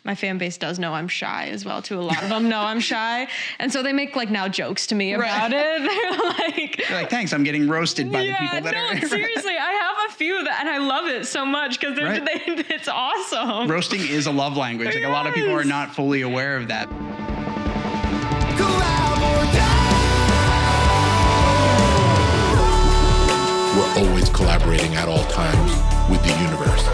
my fan base does know I'm shy as well too. A lot of them know I'm shy. And so they make like now jokes to me about it. They're like, thanks, I'm getting roasted by the people that are. Seriously, I have a few and I love it so much because it's awesome. Roasting is a love language. Like a lot of people are not fully aware of that. We're always collaborating at all times with the universe.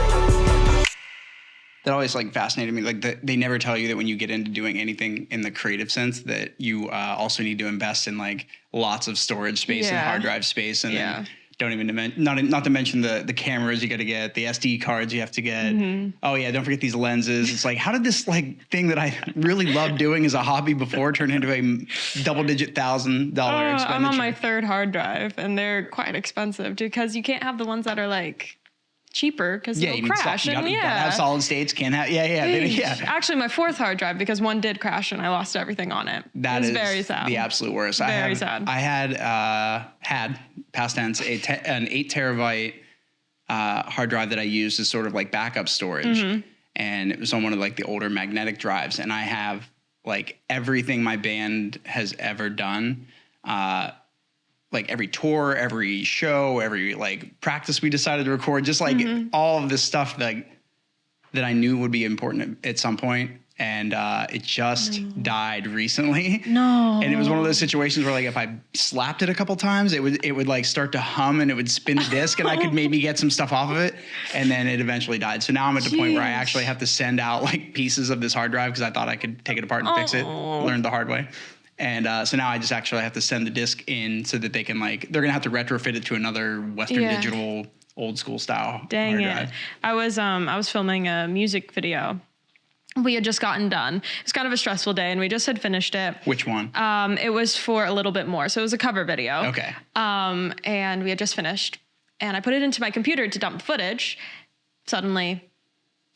That always like fascinated me. Like they never tell you that when you get into doing anything in the creative sense that you also need to invest in like lots of storage space and hard drive space, and then don't even not to mention the cameras you got to get, the SD cards you have to get. Oh yeah, don't forget these lenses. It's like, how did this like thing that I really loved doing as a hobby before turn into a double-digit $1,000 expenditure? I'm on my 3rd hard drive, and they're quite expensive because you can't have the ones that are like cheaper because it'll crash. You gotta have solid states. Can't have. Actually, my 4th hard drive, because one did crash and I lost everything on it. That is very sad. The absolute worst. Very sad. I had past tense an 8 terabyte hard drive that I used as sort of like backup storage, and it was on one of like the older magnetic drives, and I have like everything my band has ever done. Like every tour, every show, every like practice we decided to record, just like all of this stuff that I knew would be important at some point. And it just died recently. No. And it was one of those situations where like if I slapped it a couple times, it would like start to hum and it would spin the disc and I could maybe get some stuff off of it. And then it eventually died. So now I'm at the point where I actually have to send out like pieces of this hard drive because I thought I could take it apart and fix it. Learned the hard way. And so now I just actually have to send the disc in so that they can like, they're going to have to retrofit it to another Western Digital old school style hard drive. I was filming a music video. We had just gotten done. It was kind of a stressful day and we just had finished it. Which one? It was for A Little Bit More. So it was a cover video. Okay. And we had just finished and I put it into my computer to dump footage. Suddenly,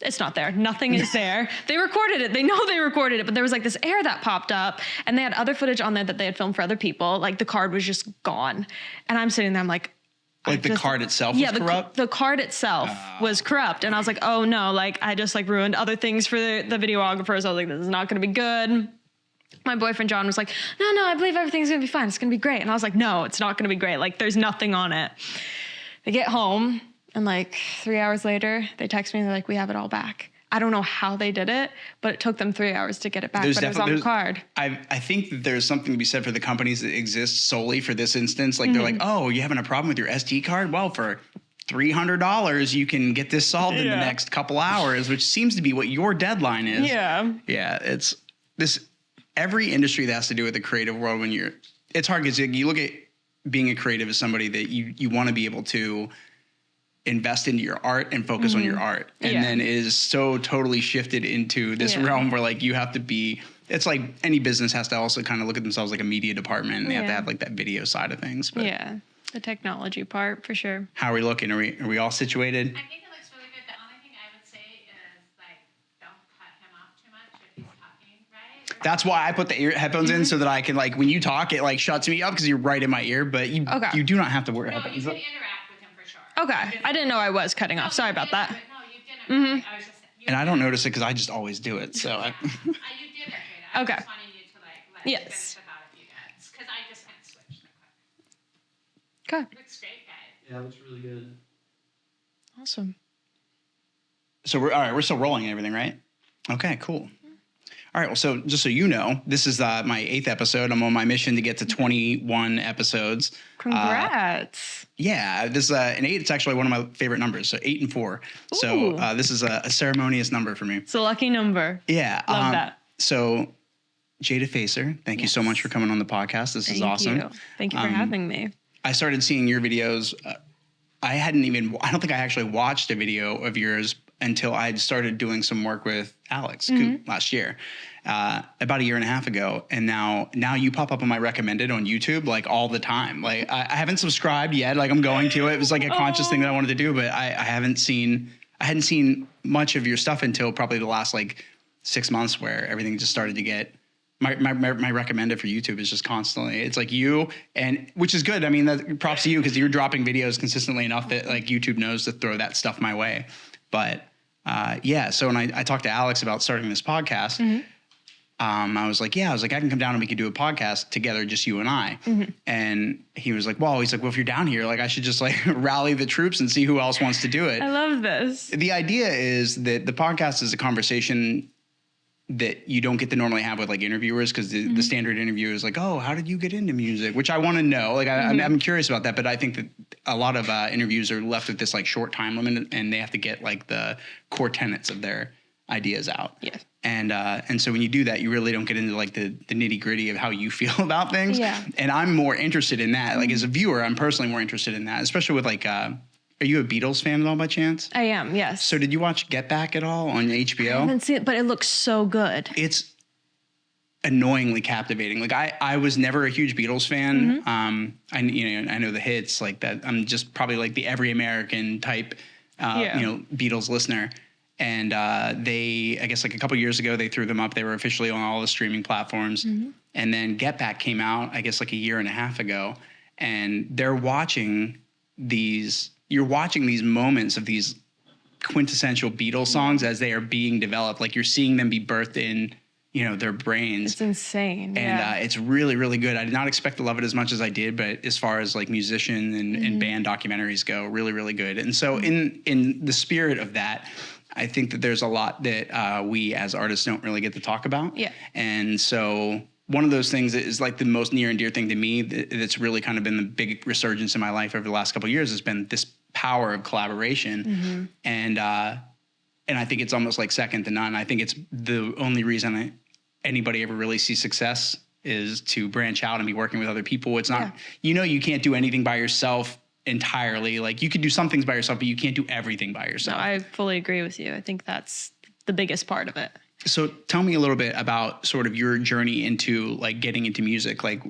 it's not there. Nothing is there. They recorded it. They know they recorded it, but there was like this error that popped up and they had other footage on there that they had filmed for other people. Like the card was just gone. And I'm sitting there, I'm like, the card itself was corrupt? The card itself was corrupt. And I was like, oh no, like I just like ruined other things for the videographers. I was like, this is not going to be good. My boyfriend, John, was like, no, I believe everything's going to be fine. It's going to be great. And I was like, no, it's not going to be great. Like there's nothing on it. They get home. And like 3 hours later, they text me and they're like, we have it all back. I don't know how they did it, but it took them 3 hours to get it back, but it was on the card. I think that there's something to be said for the companies that exist solely for this instance. Like they're like, oh, you having a problem with your SD card? Well, for $300, you can get this solved in the next couple hours, which seems to be what your deadline is. Yeah. Yeah, it's this, every industry that has to do with the creative world it's hard because you look at being a creative as somebody that you want to be able to invest into your art and focus on your art. And then it is so totally shifted into this realm where like you have to be, it's like any business has to also kind of look at themselves like a media department and they have to have like that video side of things. But the technology part for sure. How are we looking? Are we all situated? I think it looks really good. The only thing I would say is like, don't cut him off too much if he's talking, right? That's why I put the headphones in so that I can like, when you talk, it like shuts me up because you're right in my ear, but you do not have to worry about that. You can interact. Okay. I didn't know I was cutting off. Sorry about that. No, you didn't. I was just, and I don't notice it because I just always do it. So you did it, Jada. I just wanted you to like let you finish without a few bits because I just can't switch the quick. Okay. Looks great, guys. Yeah, it looks really good. Awesome. So we're still rolling and everything, right? Okay, cool. All right, well, so just so you know, this is my 8th episode. I'm on my mission to get to 21 episodes. Congrats. This an 8. It's actually one of my favorite numbers. So 8 and 4. Ooh. So this is a ceremonious number for me. It's a lucky number. Yeah. Love that. So Jada Facer, thank you so much for coming on the podcast. This is awesome. Thank you for having me. I started seeing your videos. I don't think I actually watched a video of yours until I started doing some work with Alex last year, about a year and a half ago. And now you pop up on my recommended on YouTube, like all the time. Like I haven't subscribed yet. Like I'm going to it. It was like a conscious thing that I wanted to do, but I hadn't seen much of your stuff until probably the last like 6 months where everything just started to get, my recommended for YouTube is just constantly, it's like you, and which is good. I mean, props to you because you're dropping videos consistently enough that like YouTube knows to throw that stuff my way. But yeah. So when I talked to Alex about starting this podcast, I was like, I can come down and we could do a podcast together, just you and I. And he was like, well, if you're down here, like I should just like rally the troops and see who else wants to do it. I love this. The idea is that the podcast is a conversation that you don't get to normally have with like interviewers, because the standard interview is like, oh, how did you get into music? Which I want to know. Like I'm curious about that, but I think that a lot of interviews are left with this like short time limit, and they have to get like the core tenets of their ideas out. Yes. And so when you do that, you really don't get into like the nitty gritty of how you feel about things. Yeah. And I'm more interested in that. Like as a viewer, I'm personally more interested in that, especially with like, are you a Beatles fan at all by chance? I am, yes. So did you watch Get Back at all on HBO? I haven't seen it, but it looks so good. It's annoyingly captivating. Like I was never a huge Beatles fan. I know the hits like that. I'm just probably like the every American type, Beatles listener. And I guess like a couple years ago, they threw them up. They were officially on all the streaming platforms. And then Get Back came out, I guess like a year and a half ago. And you're watching these moments of these quintessential Beatles songs as they are being developed. Like you're seeing them be birthed in, their brains. It's insane. And it's really, really good. I did not expect to love it as much as I did, but as far as like musician and band documentaries go, really, really good. And so in the spirit of that, I think that there's a lot that we as artists don't really get to talk about. Yeah. And so one of those things that is like the most near and dear thing to me that's really kind of been the big resurgence in my life over the last couple of years has been this power of collaboration. And I think it's almost like second to none. I think it's the only reason anybody ever really sees success is to branch out and be working with other people. It's not, you can't do anything by yourself entirely. Like you could do some things by yourself, but you can't do everything by yourself. No, I fully agree with you. I think that's the biggest part of it. So tell me a little bit about sort of your journey into like getting into music. Like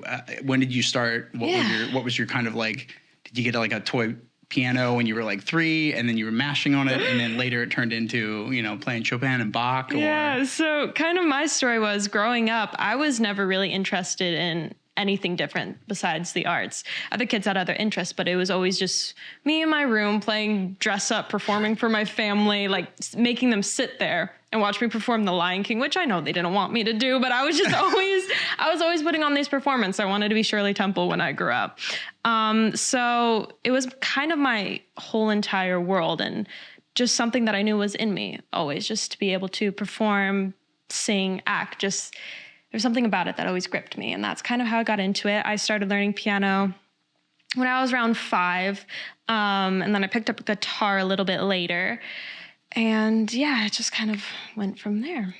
when did you start? What was your kind of like, did you get like a toy piano when you were like 3 and then you were mashing on it and then later it turned into, playing Chopin and Bach? Or? Yeah. So kind of my story was growing up, I was never really interested in anything different besides the arts. Other kids had other interests, but it was always just me in my room playing dress up, performing for my family, like making them sit there and watch me perform The Lion King, which I know they didn't want me to do, but I was just always putting on these performances. I wanted to be Shirley Temple when I grew up. So it was kind of my whole entire world and just something that I knew was in me always, just to be able to perform, sing, act, there's something about it that always gripped me. And that's kind of how I got into it. I started learning piano when I was around 5. And then I picked up a guitar a little bit later. And it just kind of went from there.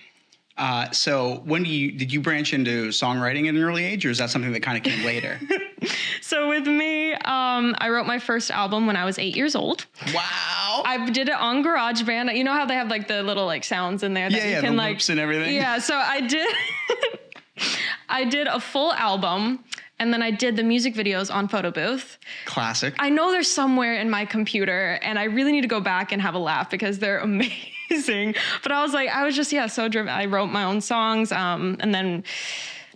So when did you branch into songwriting at an early age, or is that something that kind of came later? So with me, I wrote my first album when I was 8 years old. Wow. I did it on GarageBand. You know how they have like the little like sounds in there that you can the like loops and everything. Yeah. So I did a full album. And then I did the music videos on Photo Booth. Classic. I know they're somewhere in my computer, and I really need to go back and have a laugh because they're amazing. But I was just so driven. I wrote my own songs. And then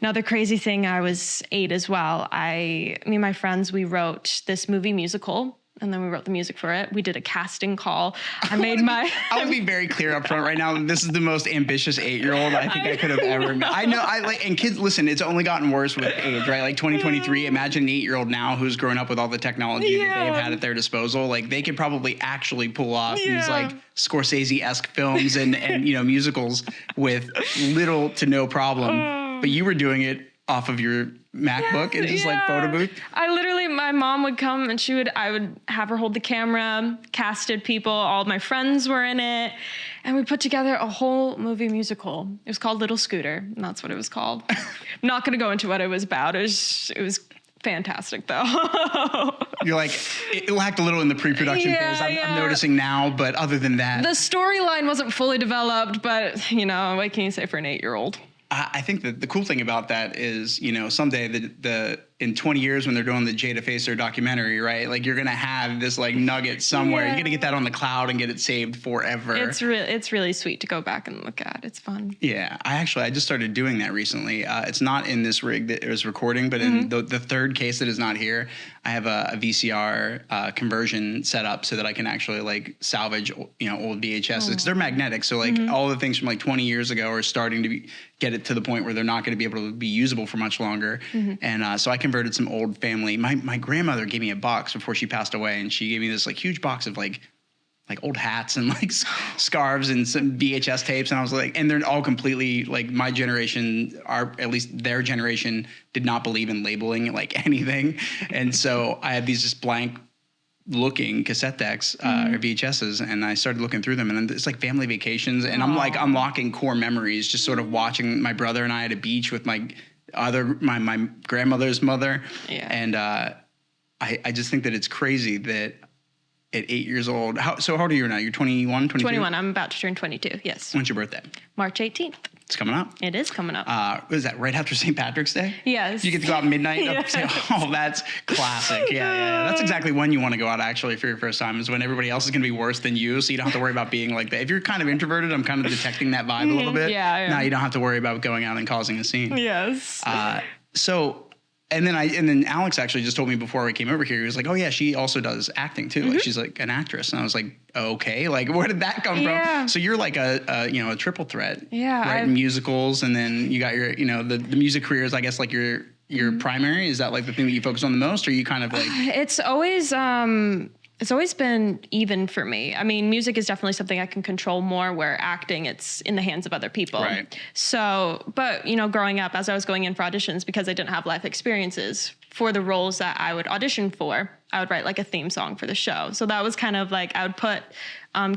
another crazy thing, I was 8 as well. Me and my friends, we wrote this movie musical. And then we wrote the music for it. We did a casting call. I want to be very clear up front right now. This is the most ambitious 8-year-old I think I could have ever met. I know. And kids, listen, it's only gotten worse with age, right? Like 2023, imagine an 8-year-old now who's grown up with all the technology that they've had at their disposal. Like they could probably actually pull off these like Scorsese-esque films and musicals with little to no problem. But you were doing it off of your MacBook and just like photo booth? My mom would come and I would have her hold the camera, casted people, all of my friends were in it, and we put together a whole movie musical. It was called Little Scooter, and that's what it was called. I'm not going to go into what it was about. It was fantastic though. You're like, it lacked a little in the pre-production phase. I'm noticing now, but other than that. The storyline wasn't fully developed, but what can you say for an 8-year-old? I think that the cool thing about that is, someday in 20 years when they're doing the Jada Facer documentary, right? Like you're going to have this like nugget somewhere. You're going to get that on the cloud and get it saved forever. It's really sweet to go back and look at. It's fun. Yeah. I just started doing that recently. It's not in this rig that it was recording, but in the third case that is not here, I have a VCR conversion set up so that I can actually like salvage, old VHSs because they're magnetic. So like all the things from like 20 years ago are starting to get it to the point where they're not going to be able to be usable for much longer. And so I converted some old family. My grandmother gave me a box before she passed away, and she gave me this like huge box of like old hats and like scarves and some VHS tapes. And I was like, and they're all completely like my generation, at least their generation did not believe in labeling like anything. And so I had these just blank looking cassette decks or VHSs, and I started looking through them, and it's like family vacations, and I'm like unlocking core memories, just sort of watching my brother and I at a beach with my grandmother's mother. And I just think that it's crazy that at 8 years old, so how old are you now? You're 21, 22? 21. I'm about to turn 22. Yes. When's your birthday? March 18th. It's coming up. It is coming up. What is that, right after St. Patrick's Day? Yes. You get to go out midnight? Yes. Oh, that's classic. Yeah. That's exactly when you want to go out, actually, for your first time, is when everybody else is going to be worse than you, so you don't have to worry about being like that. If you're kind of introverted, I'm kind of detecting that vibe a little bit. Yeah. Now you don't have to worry about going out and causing a scene. Yes. And then Alex actually just told me before we came over here, he was like, oh yeah, she also does acting too. Like she's like an actress. And I was like, okay, like where did that come from? So you're like a triple threat. Yeah. Right. Musicals. And then you got your, the music career is, I guess, like your primary. Is that like the thing that you focus on the most? Or you kind of like, it's always been even for me. I mean, music is definitely something I can control more, where acting, it's in the hands of other people. Right. So, but, growing up, as I was going in for auditions, because I didn't have life experiences, for the roles that I would audition for, I would write like a theme song for the show. So that was kind of like, I would put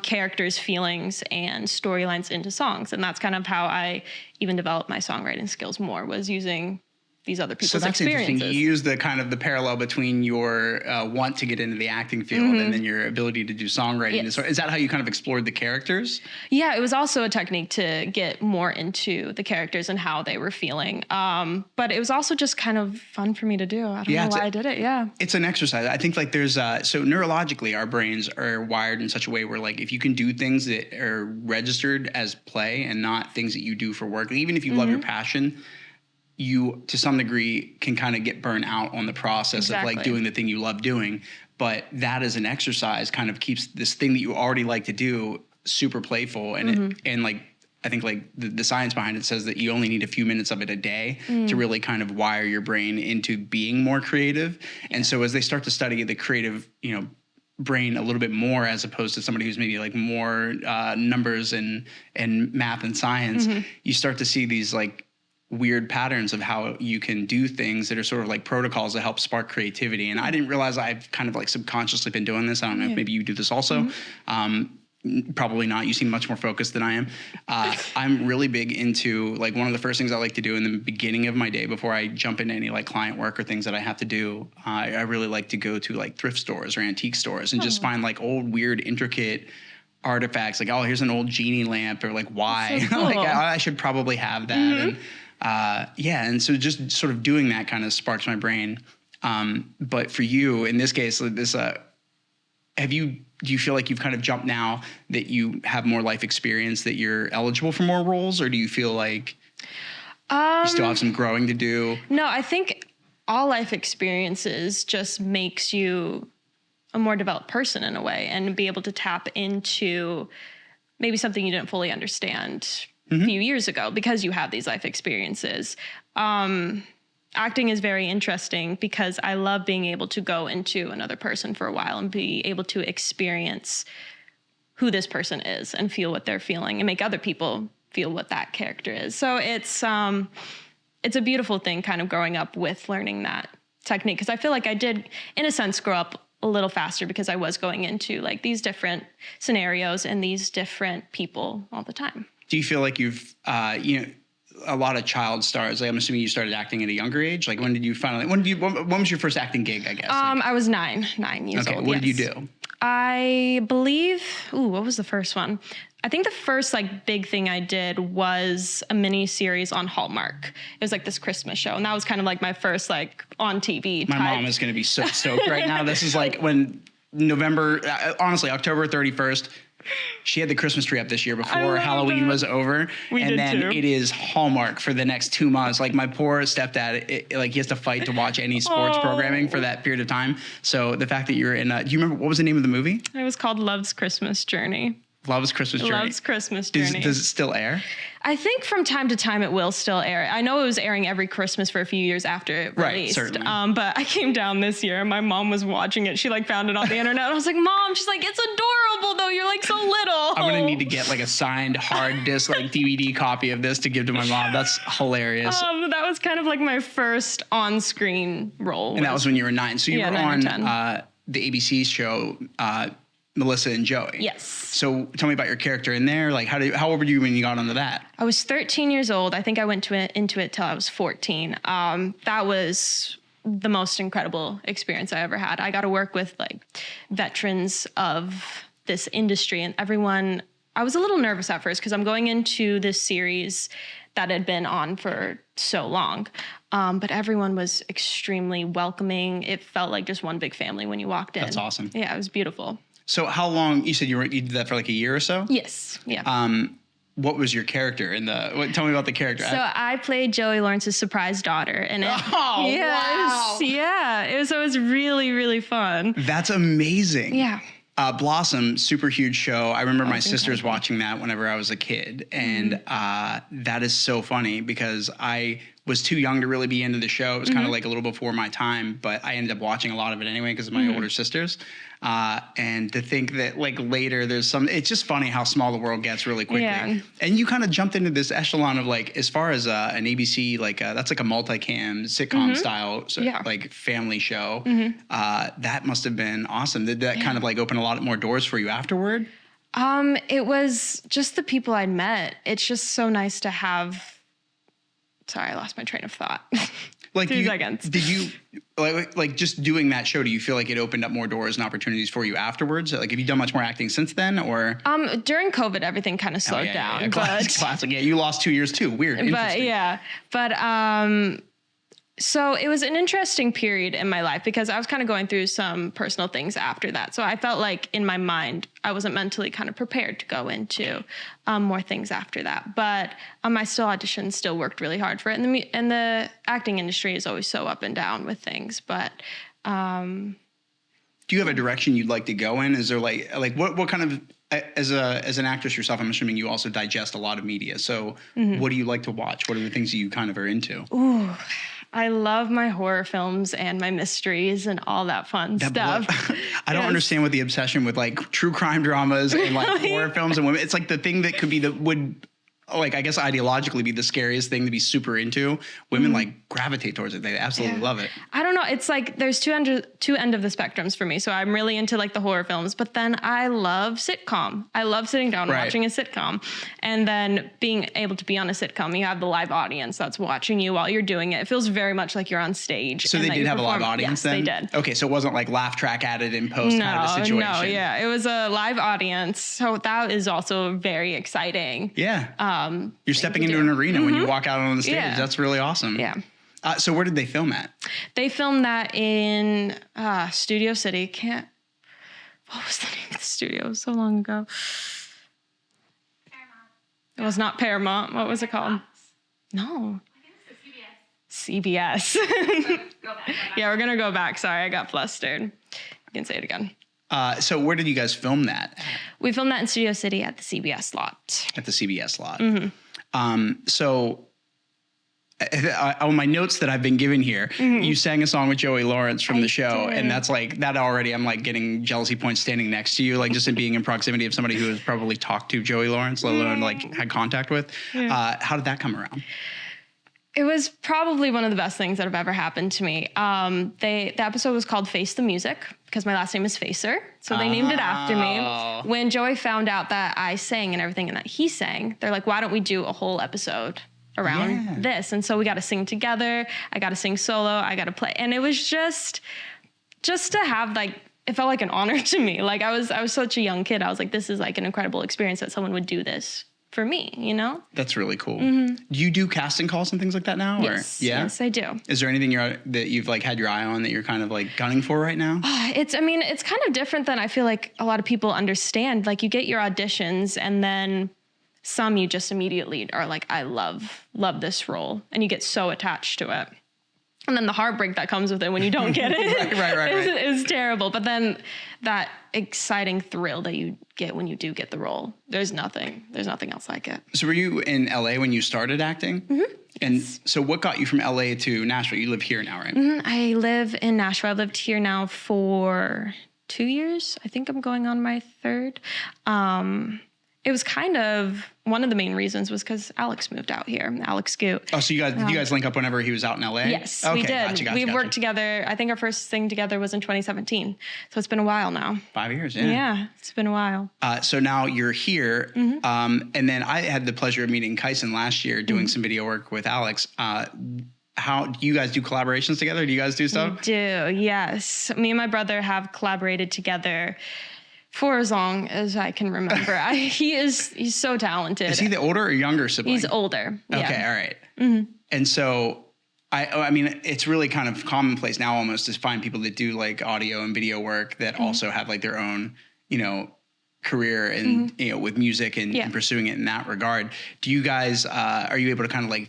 characters' feelings and storylines into songs. And that's kind of how I even developed my songwriting skills more, was using these other people's experiences. Interesting. You use the kind of the parallel between your want to get into the acting field and then your ability to do songwriting. Yes. Is that how you kind of explored the characters? Yeah, it was also a technique to get more into the characters and how they were feeling. But it was also just kind of fun for me to do. I don't know why I did it. Yeah. It's an exercise. I think like there's so neurologically our brains are wired in such a way where like if you can do things that are registered as play and not things that you do for work, even if you love your passion, you to some degree can kind of get burnt out on the process of like doing the thing you love doing. But that as an exercise kind of keeps this thing that you already like to do super playful. And and like I think like the science behind it says that you only need a few minutes of it a day to really kind of wire your brain into being more creative. And so as they start to study the creative, brain a little bit more, as opposed to somebody who's maybe like more numbers and math and science, you start to see these like weird patterns of how you can do things that are sort of like protocols that help spark creativity. And I didn't realize I've kind of like subconsciously been doing this. I don't know if maybe you do this also. Probably not. You seem much more focused than I am. I'm really big into like one of the first things I like to do in the beginning of my day before I jump into any like client work or things that I have to do. I really like to go to like thrift stores or antique stores and just find like old, weird, intricate artifacts. Like, oh, here's an old genie lamp, or like, why? So cool. Like, I should probably have that. And and so just sort of doing that kind of sparks my brain. But for you, in this case, this, do you feel like you've kind of jumped now that you have more life experience, that you're eligible for more roles, or do you feel like you still have some growing to do? No, I think all life experiences just makes you a more developed person in a way, and be able to tap into maybe something you didn't fully understand a few years ago because you have these life experiences. Acting is very interesting because I love being able to go into another person for a while and be able to experience who this person is and feel what they're feeling and make other people feel what that character is. So it's a beautiful thing kind of growing up with learning that technique, because I feel like I did, in a sense, grow up a little faster because I was going into like these different scenarios and these different people all the time. Do you feel like you've, a lot of child stars, like I'm assuming you started acting at a younger age? Like when did you finally, when was your first acting gig, I guess? I was nine years old. Okay, what did you do? I believe, what was the first one? I think the first like big thing I did was a mini series on Hallmark. It was like this Christmas show. And that was kind of like my first like on TV My type. mom is going to be so stoked right now. This is like when October 31st, she had the Christmas tree up this year before Halloween was over. And then too. it is Hallmark for the next 2 months. Like my poor stepdad, like he has to fight to watch any sports programming for that period of time. So the fact that you're in, do you remember, what was the name of the movie? It was called Love's Christmas Journey. Love's Christmas Journey. Love's Christmas Journey. Does it still air? I think from time to time it will still air. I know it was airing every Christmas for a few years after it released. Right, certainly. But I came down this year and my mom was watching it. She like found it on the internet. I was like, Mom, she's like, it's adorable though. You're like so little. I'm gonna need to get like a signed hard disc, like DVD copy of this to give to my mom. That's hilarious. That was kind of like my first on-screen role. And that was when you were 9. So you were 9 or on 10. The ABC show, Melissa and Joey. Yes. So tell me about your character in there. Like how old were you when you got onto that? I was 13 years old. I think I went into it till I was 14. That was the most incredible experience I ever had. I got to work with like veterans of this industry and everyone. I was a little nervous at first because I'm going into this series that had been on for so long. But everyone was extremely welcoming. It felt like just one big family when you walked in. That's awesome. Yeah, it was beautiful. So how long, you said you did that for like a year or so? Yes. Yeah. What was your character tell me about the character. So I played Joey Lawrence's surprise daughter. And wow. It was really, really fun. That's amazing. Yeah. Blossom, super huge show. I remember my sisters watching that whenever I was a kid. And that is so funny because I was too young to really be into the show. It was kind of like a little before my time, but I ended up watching a lot of it anyway because of my older sisters. And to think that like later it's just funny how small the world gets really quickly. Yeah. And you kind of jumped into this echelon of like, as far as an ABC, like that's like a multicam sitcom style, like family show. That must've been awesome. Did that kind of like open a lot more doors for you afterward? It was just the people I'd met. It's just so nice to have. Sorry, I lost my train of thought. Like 2 seconds. Did you like just doing that show? Do you feel like it opened up more doors and opportunities for you afterwards? Like, have you done much more acting since then, or? During COVID, everything kind of slowed down. Yeah. Classic. Yeah, you lost 2 years too. Weird. So it was an interesting period in my life because I was kind of going through some personal things after that. So I felt like in my mind, I wasn't mentally kind of prepared to go into more things after that. But I still auditioned, still worked really hard for it. And the acting industry is always so up and down with things. But do you have a direction you'd like to go in? Is there like what kind of, as an actress yourself, I'm assuming you also digest a lot of media. So what do you like to watch? What are the things that you kind of are into? Ooh, I love my horror films and my mysteries and all that fun stuff. I don't understand what the obsession with like true crime dramas and like horror films and women. It's like the thing that could be would like, I guess ideologically be the scariest thing to be super into. Women like gravitate towards it. They absolutely love it. I don't know. It's like there's two end of the spectrums for me. So I'm really into like the horror films, but then I love sitcom. I love sitting down and watching a sitcom, and then being able to be on a sitcom. You have the live audience that's watching you while you're doing it. It feels very much like you're on stage. So they did have a live audience then? Yes, they did. Okay, so it wasn't like laugh track added in post kind of a situation. No, yeah. It was a live audience. So that is also very exciting. Yeah. You're stepping into an arena when you walk out on the stage. Yeah. That's really awesome. Yeah. So where did they film at? They filmed that in Studio City. What was the name of the studio? It was so long ago. Paramount. It was not Paramount. What was it called? No. I think it's the CBS. Go back. Yeah, we're going to go back. Sorry, I got flustered. You can say it again. So where did you guys film that? We filmed that in Studio City at the CBS lot. At the CBS lot. So on my notes that I've been given here, you sang a song with Joey Lawrence from the show. did. And that's like, that already, I'm like getting jealousy points standing next to you, like just in being in proximity of somebody who has probably talked to Joey Lawrence, let alone like had contact with. How did that come around? It was probably one of the best things that have ever happened to me. The episode was called Face the Music because my last name is Facer. So they named it after me. When Joey found out that I sang and everything and that he sang, they're like, why don't we do a whole episode around this? And so we got to sing together. I got to sing solo. I got to play. And it was just to have like it felt like an honor to me. Like I was such a young kid. I was like, this is like an incredible experience that someone would do this for me, you know? That's really cool. Do you do casting calls and things like that now? Yes, or? Yeah? yes, I do. Is there anything that you've like had your eye on that you're kind of like gunning for right now? It's kind of different than I feel like a lot of people understand. Like you get your auditions and then some you just immediately are like, I love this role. And you get so attached to it. And then the heartbreak that comes with it when you don't get it right. is terrible. But then that exciting thrill that you get when you do get the role, there's nothing else like it. So were you in LA when you started acting? Mm-hmm. And so what got you from LA to Nashville? You live here now, right? Mm-hmm. I live in Nashville. I've lived here now for 2 years. I think I'm going on my third. It was kind of one of the main reasons was because Alex moved out here. Alex Scoot. Oh, so you guys link up whenever he was out in LA? Yes, okay, we did. Gotcha. We've worked together. I think our first thing together was in 2017. So it's been a while now. 5 years, yeah. Yeah, it's been a while. So now you're here. Mm-hmm. And then I had the pleasure of meeting Kyson last year doing some video work with Alex. How do you guys do collaborations together? Do you guys do stuff? We do, yes. Me and my brother have collaborated together for as long as I can remember. He's so talented. Is he the older or younger sibling? He's older. Okay, yeah. all right. Mm-hmm. And so I mean, it's really kind of commonplace now almost to find people that do like audio and video work that also have like their own, career and, with music and pursuing it in that regard. Do you guys, are you able to kind of like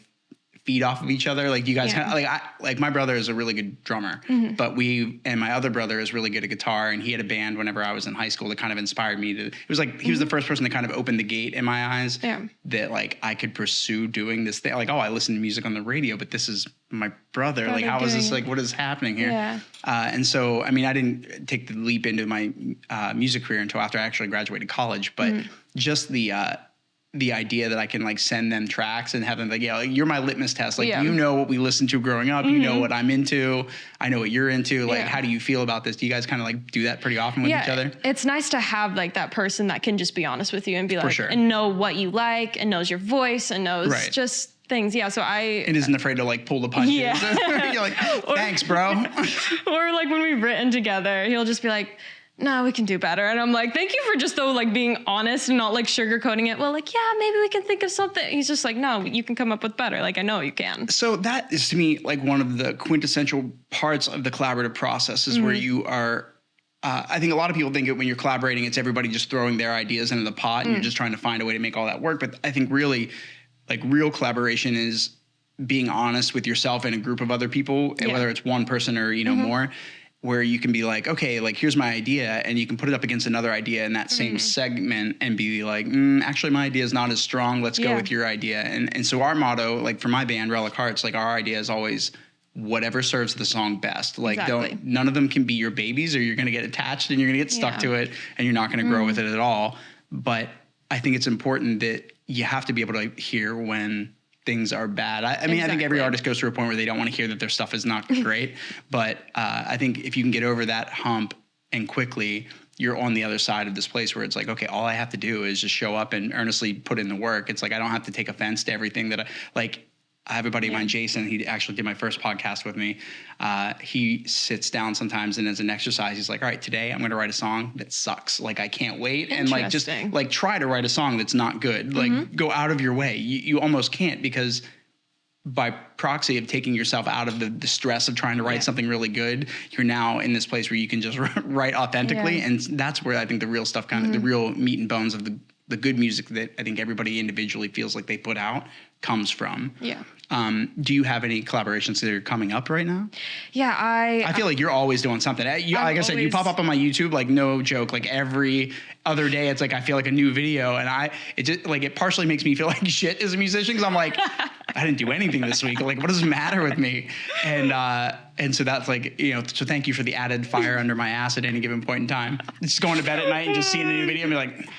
feed off of each other? Like you guys kind of like my brother is a really good drummer, but my other brother is really good at guitar, and he had a band whenever I was in high school that kind of inspired me to, it was like, he was the first person that kind of opened the gate in my eyes that like I could pursue doing this thing. Like, oh, I listen to music on the radio, but this is my brother. Like, how is this, like, what is happening here? Yeah. And so, I mean, I didn't take the leap into my music career until after I actually graduated college, but just the idea that I can like send them tracks and have them like, you're my litmus test. Like, you know what we listened to growing up. You know what I'm into. I know what you're into. Like, how do you feel about this? Do you guys kind of like do that pretty often with each other? It's nice to have like that person that can just be honest with you and be like, sure. and know what you like and knows your voice and knows just things. Yeah. So and isn't afraid to like pull the punches. Yeah. You're like, thanks, bro. Or like when we've written together, he'll just be like, no, we can do better. And I'm like, thank you for just though, like being honest and not like sugarcoating it. Well, like, yeah, maybe we can think of something. He's just like, no, you can come up with better. Like, I know you can. So that is to me, like one of the quintessential parts of the collaborative process is where you are, I think a lot of people think that when you're collaborating, it's everybody just throwing their ideas into the pot and you're just trying to find a way to make all that work. But I think really like real collaboration is being honest with yourself and a group of other people, whether it's one person or, more. Where you can be like, okay, like here's my idea, and you can put it up against another idea in that same segment and be like, actually my idea is not as strong. Let's go with your idea. And so our motto, like for my band, Relic Hearts, like our idea is always whatever serves the song best. Like none of them can be your babies, or you're going to get attached and you're going to get stuck to it and you're not going to grow with it at all. But I think it's important that you have to be able to hear when things are bad. I mean, I think every artist goes through a point where they don't want to hear that their stuff is not great. But I think if you can get over that hump and quickly, you're on the other side of this place where it's like, okay, all I have to do is just show up and earnestly put in the work. It's like, I don't have to take offense to everything that I have a buddy of mine, Jason. He actually did my first podcast with me. He sits down sometimes and as an exercise, he's like, all right, today I'm going to write a song that sucks. Like, I can't wait. And like, just like try to write a song that's not good. Like go out of your way. You almost can't, because by proxy of taking yourself out of the stress of trying to write something really good, you're now in this place where you can just write authentically. And that's where I think the real stuff the real meat and bones of the good music that I think everybody individually feels like they put out comes from. Yeah. Do you have any collaborations that are coming up right now? Yeah, I feel like you're always doing something. Like I said, you pop up on my YouTube, like no joke, like every other day it's like I feel like a new video, and it partially makes me feel like shit as a musician, because I'm like, I didn't do anything this week. Like, what does the matter with me? And so that's like, so thank you for the added fire under my ass at any given point in time. Just going to bed at night and just seeing a new video and be like,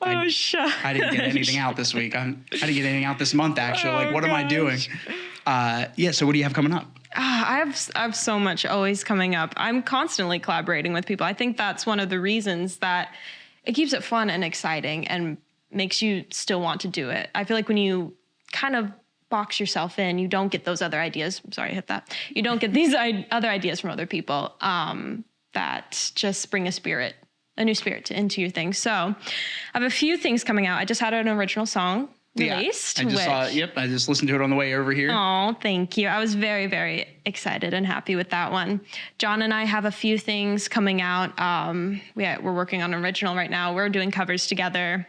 I didn't get anything out this week. I didn't get anything out this month, actually. Like, what am I doing? So what do you have coming up? I have so much always coming up. I'm constantly collaborating with people. I think that's one of the reasons that it keeps it fun and exciting and makes you still want to do it. I feel like when you kind of box yourself in, you don't get those other ideas. I'm sorry, I hit that. You don't get these other ideas from other people. that just bring a new spirit into your thing. So I have a few things coming out. I just had an original song released. I just saw it. Yep. I just listened to it on the way over here. Oh, thank you. I was very, very excited and happy with that one. John and I have a few things coming out. We're working on an original right now. We're doing covers together.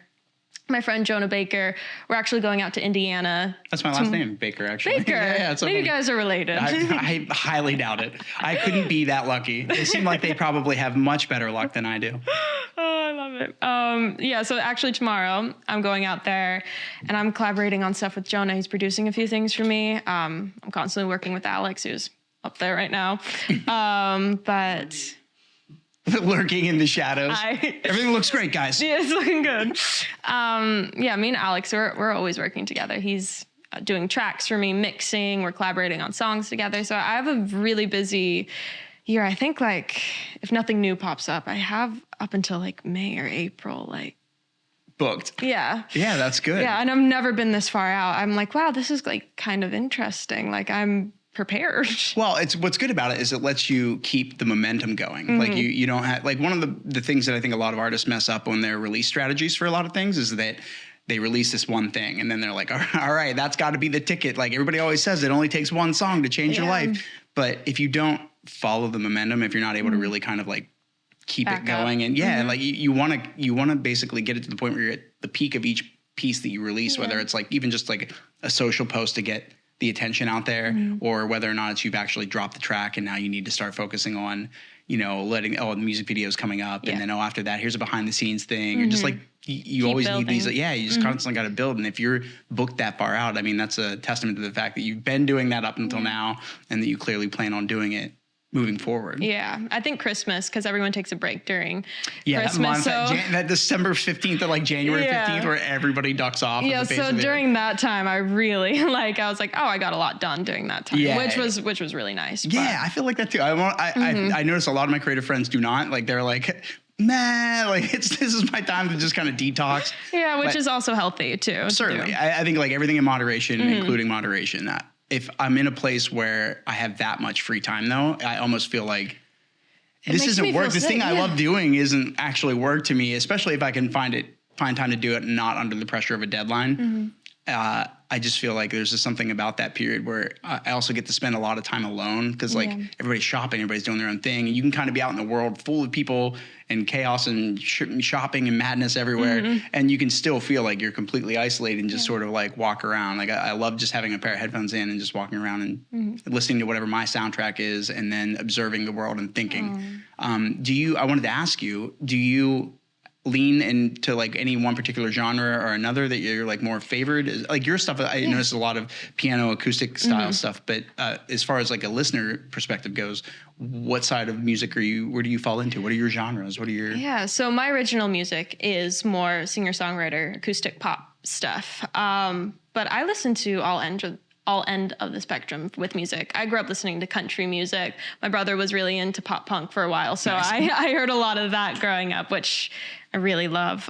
My friend Jonah Baker, we're actually going out to Indiana. That's my last name, Baker, actually. Baker. Yeah, Maybe you guys are related. I highly doubt it. I couldn't be that lucky. They seem like they probably have much better luck than I do. Oh, I love it. So actually tomorrow I'm going out there and I'm collaborating on stuff with Jonah. He's producing a few things for me. I'm constantly working with Alex, who's up there right now. But lurking in the shadows. Everything looks great, guys. Yeah, it's looking good. Me and Alex, we're always working together. He's doing tracks for me, mixing. We're collaborating on songs together. So I have a really busy year. I think like if nothing new pops up, I have up until like May or April, like booked. Yeah. Yeah, that's good. Yeah, and I've never been this far out. I'm like, wow, this is like kind of interesting. Like I'm prepared. Well, it's what's good about it is it lets you keep the momentum going. Mm-hmm. Like you don't have like one of the things that I think a lot of artists mess up on their release strategies for a lot of things is that they release this one thing and then they're like, all right, that's got to be the ticket. Like everybody always says, it only takes one song to change your life. But if you don't follow the momentum, if you're not able to really kind of like keep it going and like you want to basically get it to the point where you're at the peak of each piece that you release, whether it's like even just like a social post to get the attention out there or whether or not it's you've actually dropped the track and now you need to start focusing on, the music video's coming up and then, after that, here's a behind the scenes thing. Or just like you always building. need these. You just constantly got to build. And if you're booked that far out, I mean, that's a testament to the fact that you've been doing that up until now and that you clearly plan on doing it moving forward. Yeah, I think Christmas, because everyone takes a break during Christmas. That month, that December 15th to like January 15th where everybody ducks off. Yeah, so during that time, I really I was like, oh, I got a lot done during that time, which was really nice. Yeah, I feel like that too. I notice a lot of my creative friends do not. Like they're like, man, like this is my time to just kind of detox. Yeah, which is also healthy too. Certainly. I think like everything in moderation, including moderation. If I'm in a place where I have that much free time, though, I almost feel like this isn't work. This thing I love doing isn't actually work to me, especially if I can find time to do it not under the pressure of a deadline. I just feel like there's just something about that period where I also get to spend a lot of time alone because like everybody's shopping, everybody's doing their own thing. And you can kind of be out in the world full of people and chaos and shopping and madness everywhere. And you can still feel like you're completely isolated and just sort of like walk around. Like I love just having a pair of headphones in and just walking around and listening to whatever my soundtrack is and then observing the world and thinking. I wanted to ask you, do you lean into like any one particular genre or another that you're like more favored? Like your stuff, I noticed a lot of piano acoustic style stuff, but as far as like a listener perspective goes, what side of music where do you fall into? What are your genres? So my original music is more singer-songwriter, acoustic pop stuff. But I listen to all end of the spectrum with music. I grew up listening to country music. My brother was really into pop punk for a while. So I heard a lot of that growing up, which I really love.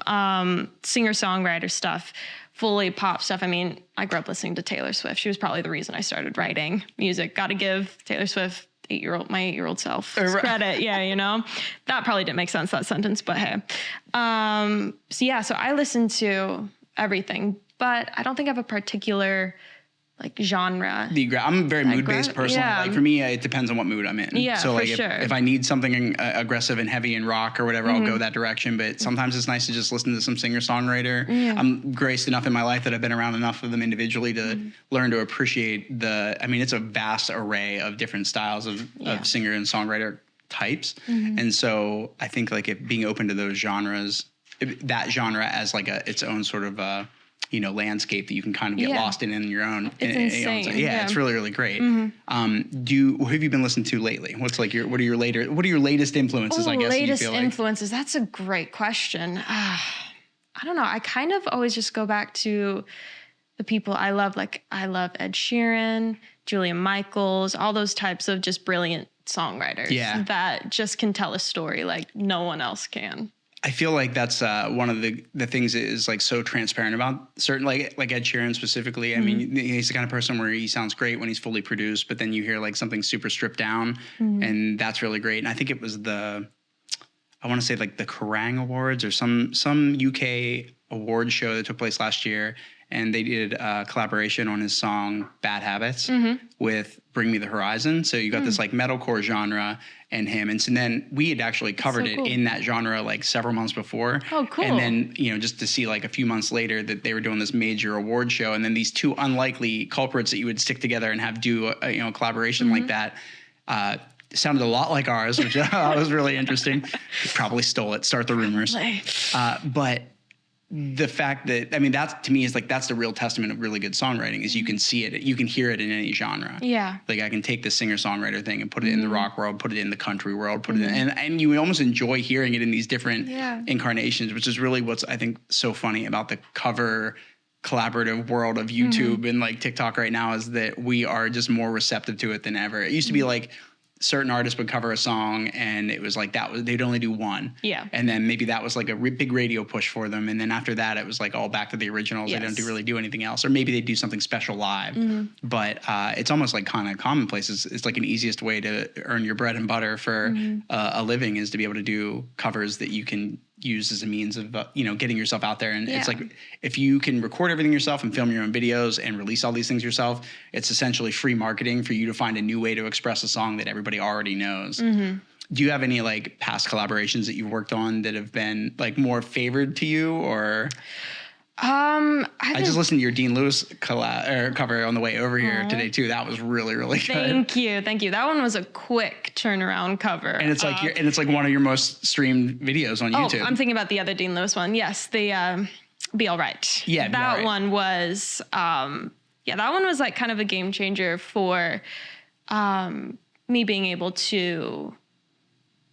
Singer-songwriter stuff, fully pop stuff. I mean, I grew up listening to Taylor Swift. She was probably the reason I started writing music. Got to give Taylor Swift my 8-year-old self credit. Yeah, that probably didn't make sense, that sentence, but hey. So I listen to everything, but I don't think I have a particular like genre. I'm a very mood-based person. Yeah. Like for me, it depends on what mood I'm in. Yeah, so like for sure. if I need something aggressive and heavy and rock or whatever, I'll go that direction. But sometimes it's nice to just listen to some singer-songwriter. I'm graced enough in my life that I've been around enough of them individually to learn to appreciate it's a vast array of different styles of singer and songwriter types. And so I think like being open to those genres, that genre as like its own sort of landscape that you can kind of get lost in your own. It's insane. It's really, really great. What have you been listening to lately? What are your latest influences? I guess latest you feel influences. That's a great question. I don't know. I kind of always just go back to the people I love. Like I love Ed Sheeran, Julia Michaels, all those types of just brilliant songwriters that just can tell a story like no one else can. I feel like that's one of the things that is like so transparent about certain like Ed Sheeran specifically. I mean, he's the kind of person where he sounds great when he's fully produced, but then you hear like something super stripped down, and that's really great. And I think it was I want to say like the Kerrang Awards or some UK award show that took place last year, and they did a collaboration on his song Bad Habits with Bring Me the Horizon. So you got this like metalcore genre and him. And so then we had actually covered it in that genre like several months before. Oh, cool. And then, you know, just to see like a few months later that they were doing this major award show, and then these two unlikely culprits that you would stick together and have do a collaboration like that, sounded a lot like ours, which was really interesting. Probably stole it. Start the rumors. But the fact that, I mean, that's to me is like, that's the real testament of really good songwriting is you can see it, you can hear it in any genre. Yeah. Like I can take the singer-songwriter thing and put it in the rock world, put it in the country world, put it in, and you almost enjoy hearing it in these different incarnations, which is really what's, I think, so funny about the cover collaborative world of YouTube and like TikTok right now is that we are just more receptive to it than ever. It used to be like, certain artists would cover a song and it was like they'd only do one. Yeah. And then maybe that was like a big radio push for them. And then after that, it was like all back to the originals. They don't really do anything else. Or maybe they do something special live. But it's almost like kind of commonplace. It's like an easiest way to earn your bread and butter for a living is to be able to do covers that you can use as a means of, getting yourself out there. And it's like, if you can record everything yourself and film your own videos and release all these things yourself, it's essentially free marketing for you to find a new way to express a song that everybody already knows. Do you have any like past collaborations that you've worked on that have been like more favored to you or? I just listened to your Dean Lewis cover on the way over here today too. That was really, really good. Thank you. That one was a quick turnaround cover. And it's like it's like one of your most streamed videos on YouTube. I'm thinking about the other Dean Lewis one. Yes, the Be All Right. Yeah, that one was that one was like kind of a game changer for me being able to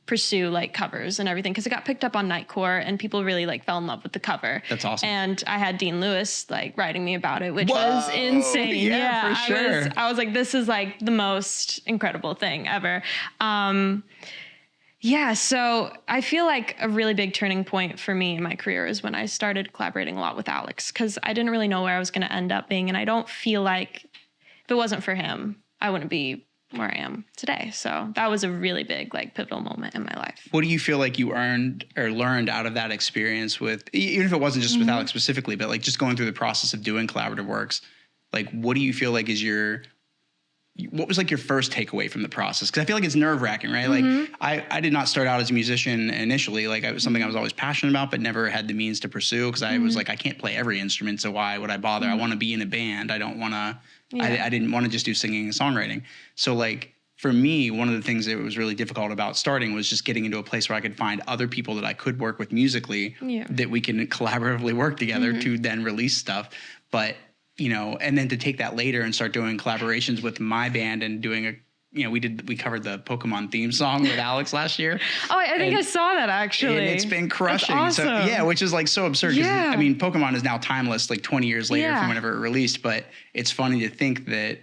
pursue like covers and everything because it got picked up on Nightcore and people really like fell in love with the cover. That's awesome. And I had Dean Lewis like writing me about it, which was insane. Yeah, for sure. I was like, this is like the most incredible thing ever. So I feel like a really big turning point for me in my career is when I started collaborating a lot with Alex because I didn't really know where I was going to end up being. And I don't feel like if it wasn't for him, I wouldn't be where I am today. So that was a really big, like, pivotal moment in my life. What do you feel like you earned or learned out of that experience with, even if it wasn't just with Alex specifically, but like just going through the process of doing collaborative works? Like, what do you feel like is what was like your first takeaway from the process? Because I feel like it's nerve wracking, right? Like I did not start out as a musician initially. Like it was something I was always passionate about, but never had the means to pursue because I was like, I can't play every instrument. So why would I bother? I want to be in a band. I don't want to, I didn't want to just do singing and songwriting. So like for me, one of the things that was really difficult about starting was just getting into a place where I could find other people that I could work with musically that we can collaboratively work together to then release stuff. But and then to take that later and start doing collaborations with my band and doing we covered the Pokemon theme song with Alex last year. Oh, I think I saw that actually. And it's been crushing. That's awesome. So which is like so absurd. Yeah. I mean, Pokemon is now timeless, like 20 years later from whenever it released. But it's funny to think that,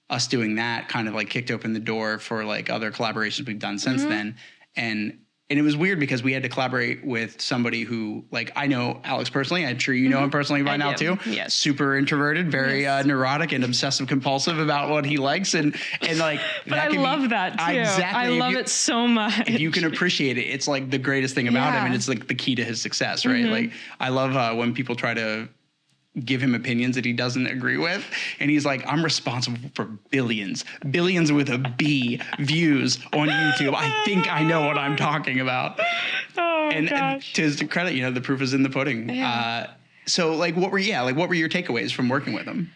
us doing that kind of like kicked open the door for like other collaborations we've done since then. And it was weird because we had to collaborate with somebody who, like, I know Alex personally. I'm sure you know him personally by now too. Yes. Super introverted, very neurotic and obsessive compulsive about what he likes. And like, but I love that too. Exactly. I love it so much. If you can appreciate it, it's like the greatest thing about him. And it's like the key to his success, right? Like, I love when people try to give him opinions that he doesn't agree with. And he's like, I'm responsible for billions with a B views on YouTube. I think I know what I'm talking about. Oh my gosh. To his credit, the proof is in the pudding. Yeah. So like, what were your takeaways from working with him?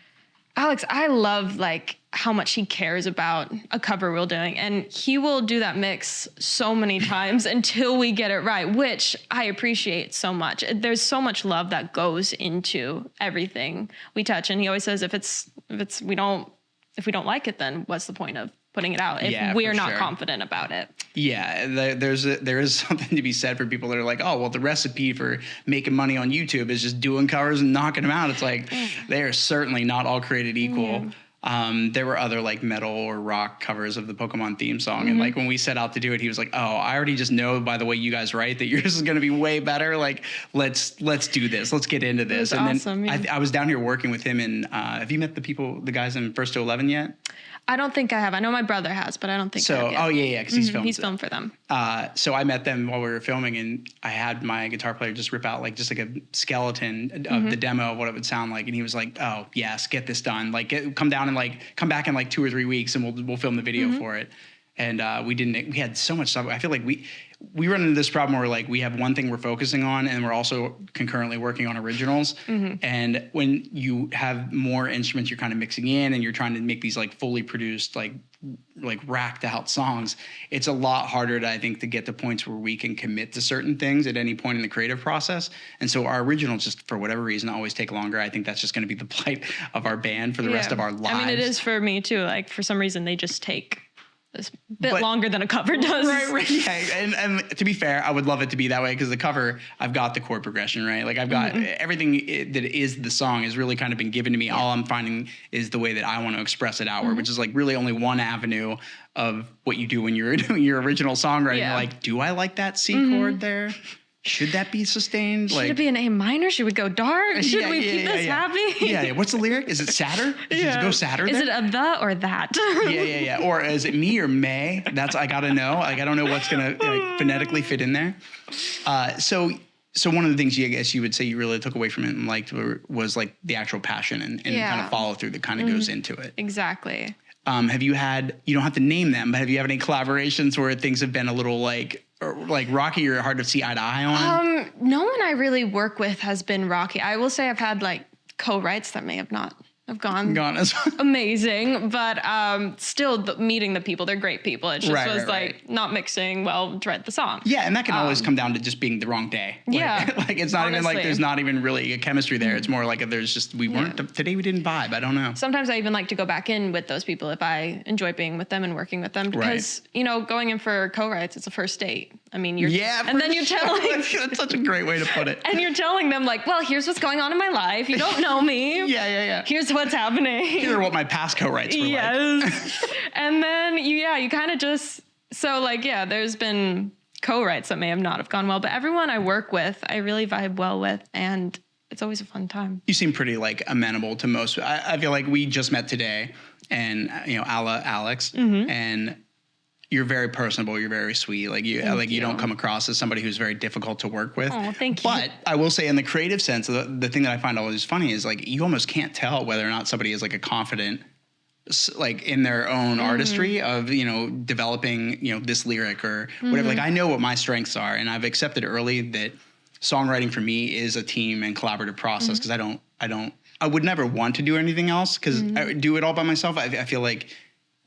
Alex, I love like how much he cares about a cover we're doing. And he will do that mix so many times until we get it right, which I appreciate so much. There's so much love that goes into everything we touch. And he always says, if we don't like it, then what's the point of putting it out if we're not confident about it? Yeah, there is something to be said for people that are like, oh, well, the recipe for making money on YouTube is just doing covers and knocking them out. It's like they are certainly not all created equal. There were other like metal or rock covers of the Pokemon theme song. And like when we set out to do it, he was like, oh, I already just know by the way you guys write that yours is going to be way better. Like, let's do this. Let's get into this. That's awesome, then yeah. I was down here working with him. And have you met the guys in First to 11 yet? I don't think I have. I know my brother has, but I don't think I have yet. Oh yeah, because he's filmed. He's filmed for them. So I met them while we were filming, and I had my guitar player just rip out like a skeleton of the demo of what it would sound like, and he was like, "Oh yes, get this done. Like, come back in like 2 or 3 weeks, and we'll film the video for it." And we had so much stuff. I feel like we run into this problem where like we have one thing we're focusing on, and we're also concurrently working on originals. And when you have more instruments, you're kind of mixing in, and you're trying to make these like fully produced, like racked out songs. It's a lot harder to, I think, to get to points where we can commit to certain things at any point in the creative process. And so our originals, just for whatever reason, always take longer. I think that's just going to be the plight of our band for the rest of our lives. I mean, it is for me too. Like for some reason, they just take a bit longer than a cover does. Right. Yeah. And to be fair, I would love it to be that way because the cover, I've got the chord progression, right? Like I've got everything that is the song has really kind of been given to me. Yeah. All I'm finding is the way that I want to express it outward, which is like really only one avenue of what you do when you're doing your original songwriting. Yeah. You're like, do I like that C chord there? Should that be sustained? Should it be an A minor? Should we go dark? Should we keep this happy? Yeah. What's the lyric? Is it sadder? Does it go sadder? Is it a the or that? Yeah. Or is it me or may? I gotta know. Like I don't know what's gonna phonetically fit in there. So one of the things I guess you would say you really took away from it and liked was like the actual passion and kind of follow through that kind of goes into it. Exactly. Have you had? You don't have to name them, but have you had any collaborations where things have been a little like rocky or hard to see eye to eye on? No one I really work with has been rocky. I will say I've had like co-writes that may have not have gone as amazing, but still meeting the people, they're great people. It just was like not mixing well to write the song. Yeah, and that can always come down to just being the wrong day. Like it's not even like there's not even really a chemistry there. It's more like there's just today we didn't vibe. I don't know. Sometimes I even like to go back in with those people if I enjoy being with them and working with them because going in for co-writes, it's a first date. I mean, you're telling. That's such a great way to put it. And you're telling them like, well, here's what's going on in my life. You don't know me. Yeah. Here's what's happening. Here are what my past co-writes were like. And then you kind of just there's been co-writes that may have not have gone well, but everyone I work with, I really vibe well with, and it's always a fun time. You seem pretty like amenable to most. I feel like we just met today, and Alex, and you're very personable. You're very sweet. Like you don't come across as somebody who's very difficult to work with. Oh, thank you. But I will say in the creative sense, the thing that I find always funny is like, you almost can't tell whether or not somebody is like a confident, like in their own artistry of, developing, this lyric or whatever. Like I know what my strengths are, and I've accepted early that songwriting for me is a team and collaborative process. Cause I would never want to do anything else. Cause I do it all by myself. I feel like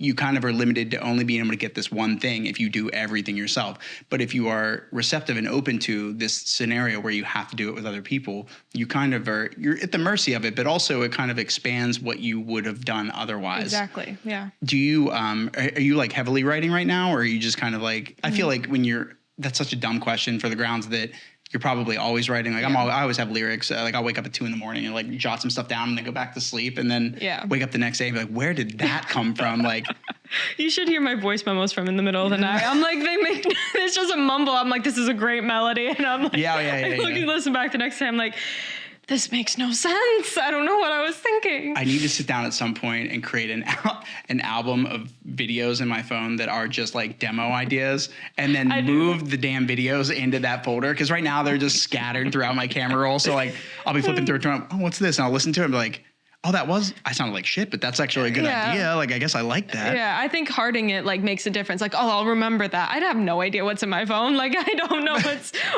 you kind of are limited to only being able to get this one thing if you do everything yourself. But if you are receptive and open to this scenario where you have to do it with other people, you kind of you're at the mercy of it, but also it kind of expands what you would have done otherwise. Exactly. Yeah. Do you, are you like heavily writing right now? Or are you just kind of like, I feel like that's such a dumb question for the grounds that you're probably always writing. Like I always have lyrics. Like I'll wake up at 2 a.m. and like jot some stuff down and then go back to sleep and then wake up the next day and be like, where did that come from? Like, you should hear my voice memos from in the middle of the night. I'm like, it's just a mumble. I'm like, this is a great melody. And I'm like, listen back the next day. I'm like, this makes no sense. I don't know what I was thinking. I need to sit down at some point and create an album of videos in my phone that are just like demo ideas and then move the damn videos into that folder. Cause right now they're just scattered throughout my camera roll. So like I'll be flipping through it, oh, what's this? And I'll listen to it and be like, oh, I sounded like shit, but that's actually a good idea. Like, I guess I like that. Yeah, I think hearting it like makes a difference. Like, oh, I'll remember that. I'd have no idea what's in my phone. Like, I don't know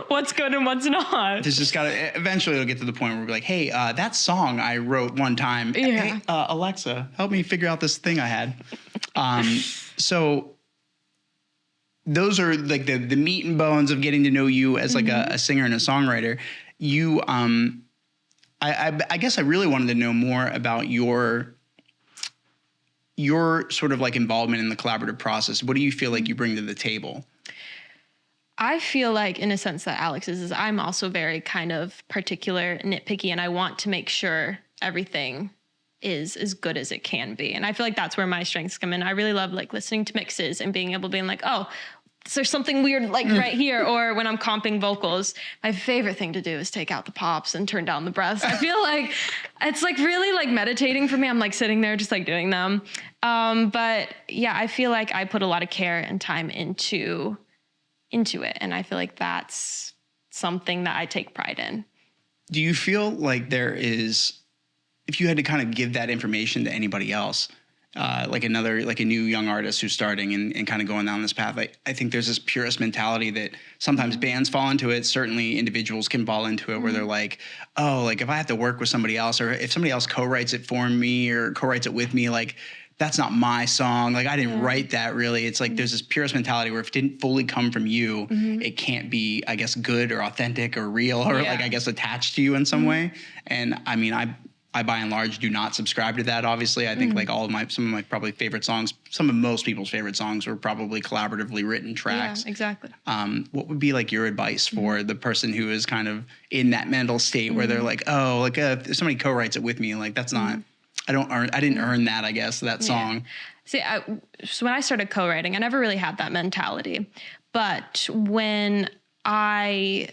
what's good and what's not. There's just eventually it'll get to the point where we'll be like, hey, that song I wrote one time. Yeah. Hey, Alexa, help me figure out this thing I had. So those are like the meat and bones of getting to know you as like a singer and a songwriter. You, I guess I really wanted to know more about your sort of like involvement in the collaborative process. What do you feel like you bring to the table? I feel like in a sense that Alex is I'm also very kind of particular, nitpicky, and I want to make sure everything is as good as it can be. And I feel like that's where my strengths come in. I really love like listening to mixes and being able to be like, oh, there's something weird like right here. Or when I'm comping vocals, my favorite thing to do is take out the pops and turn down the breaths. I feel like it's like really like meditating for me. I'm like sitting there just like doing them. But yeah, I feel like I put a lot of care and time into it. And I feel like that's something that I take pride in. Do you feel like there is, if you had to kind of give that information to anybody else, like a new young artist who's starting and kind of going down this path, I think there's this purist mentality that sometimes bands fall into it. Certainly individuals can fall into it where they're like, oh, like if I have to work with somebody else, or if somebody else co-writes it for me or co-writes it with me, like that's not my song. Like I didn't write that really. It's like there's this purist mentality where if it didn't fully come from you, it can't be, I guess, good or authentic or real or like, I guess, attached to you in some way. And I mean, I by and large do not subscribe to that. Obviously, I think like some of my probably favorite songs, some of most people's favorite songs were probably collaboratively written tracks. Yeah, exactly. What would be like your advice for the person who is kind of in that mental state where they're like, oh, like if somebody co-writes it with me, like that's not, I didn't earn that, I guess, that song. See, so when I started co-writing, I never really had that mentality. But when I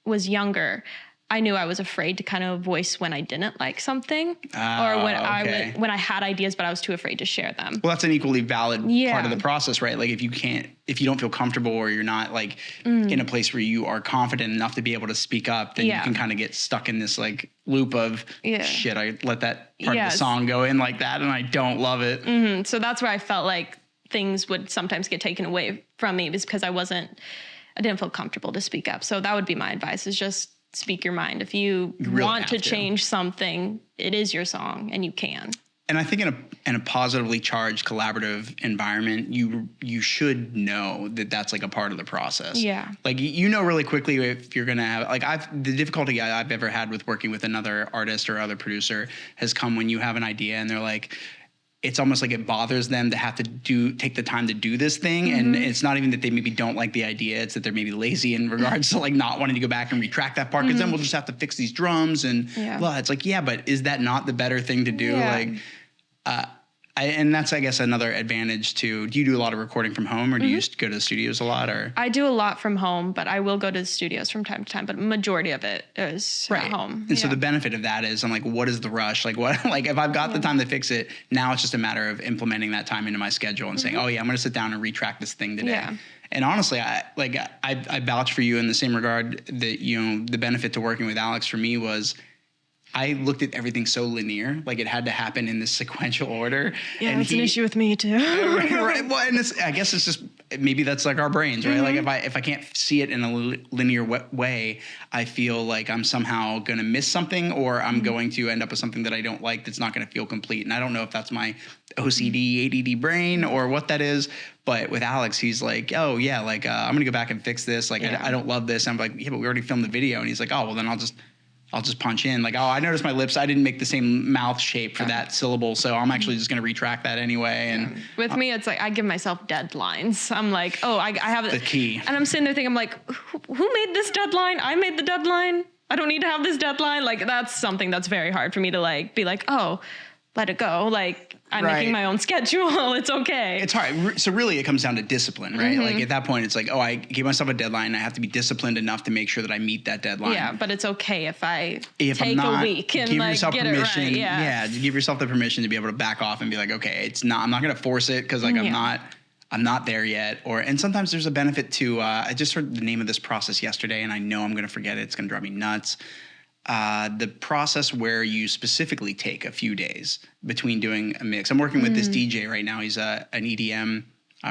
was younger, I knew I was afraid to kind of voice when I didn't like something, or when I had ideas, but I was too afraid to share them. Well, that's an equally valid part of the process, right? Like if you don't feel comfortable or you're not like in a place where you are confident enough to be able to speak up, then you can kind of get stuck in this like loop of shit. I let that part of the song go in like that, and I don't love it. So that's where I felt like things would sometimes get taken away from me, because I didn't feel comfortable to speak up. So that would be my advice: is just speak your mind. If you really want to change something, it is your song and you can. And I think in a positively charged collaborative environment, you should know that that's like a part of the process. Yeah. Like you know really quickly if you're gonna have like the difficulty I've ever had with working with another artist or other producer has come when you have an idea and they're like, it's almost like it bothers them to have to take the time to do this thing. And it's not even that they maybe don't like the idea. It's that they're maybe lazy in regards to like not wanting to go back and retract that part. Cause then we'll just have to fix these drums and blah. It's like, yeah, but is that not the better thing to do? Like, and that's, I guess, another advantage too. Do you do a lot of recording from home, or do you go to the studios a lot? Or I do a lot from home, but I will go to the studios from time to time. But majority of it is at home. And so the benefit of that is, I'm like, what is the rush? Like, what? Like, if I've got the time to fix it, now it's just a matter of implementing that time into my schedule and saying, oh yeah, I'm going to sit down and retract this thing today. Yeah. And honestly, I vouch for you in the same regard that, you know, the benefit to working with Alex for me was, I looked at everything so linear, like it had to happen in this sequential order. Yeah, and it's an issue with me too. Right. Well, and I guess it's just, maybe that's like our brains, right? Like if I can't see it in a linear way, I feel like I'm somehow going to miss something, or I'm going to end up with something that I don't like that's not going to feel complete. And I don't know if that's my OCD, ADD brain or what that is. But with Alex, he's like, oh yeah, like I'm going to go back and fix this. Like I don't love this. I'm like, yeah, but we already filmed the video. And he's like, oh, well then I'll just punch in. Like, oh, I noticed my lips, I didn't make the same mouth shape for that syllable, so I'm actually just going to retract that anyway. And with me, it's like I give myself deadlines. I'm like, oh, I have the key. And I'm sitting there thinking, I'm like, who made this deadline? I made the deadline. I don't need to have this deadline. Like, that's something that's very hard for me to like be like, oh, let it go. Like, I'm making my own schedule. It's okay. It's hard. So really it comes down to discipline, right? Like at that point, it's like, oh, I gave myself a deadline. I have to be disciplined enough to make sure that I meet that deadline. Yeah, but it's okay if take a week and like get permission, it right. Yeah, give yourself the permission to be able to back off and be like, okay, I'm not going to force it because like I'm not there yet. And sometimes there's a benefit to, I just heard the name of this process yesterday and I know I'm going to forget it. It's going to drive me nuts. The process where you specifically take a few days between doing a mix. I'm working with this DJ right now. He's an EDM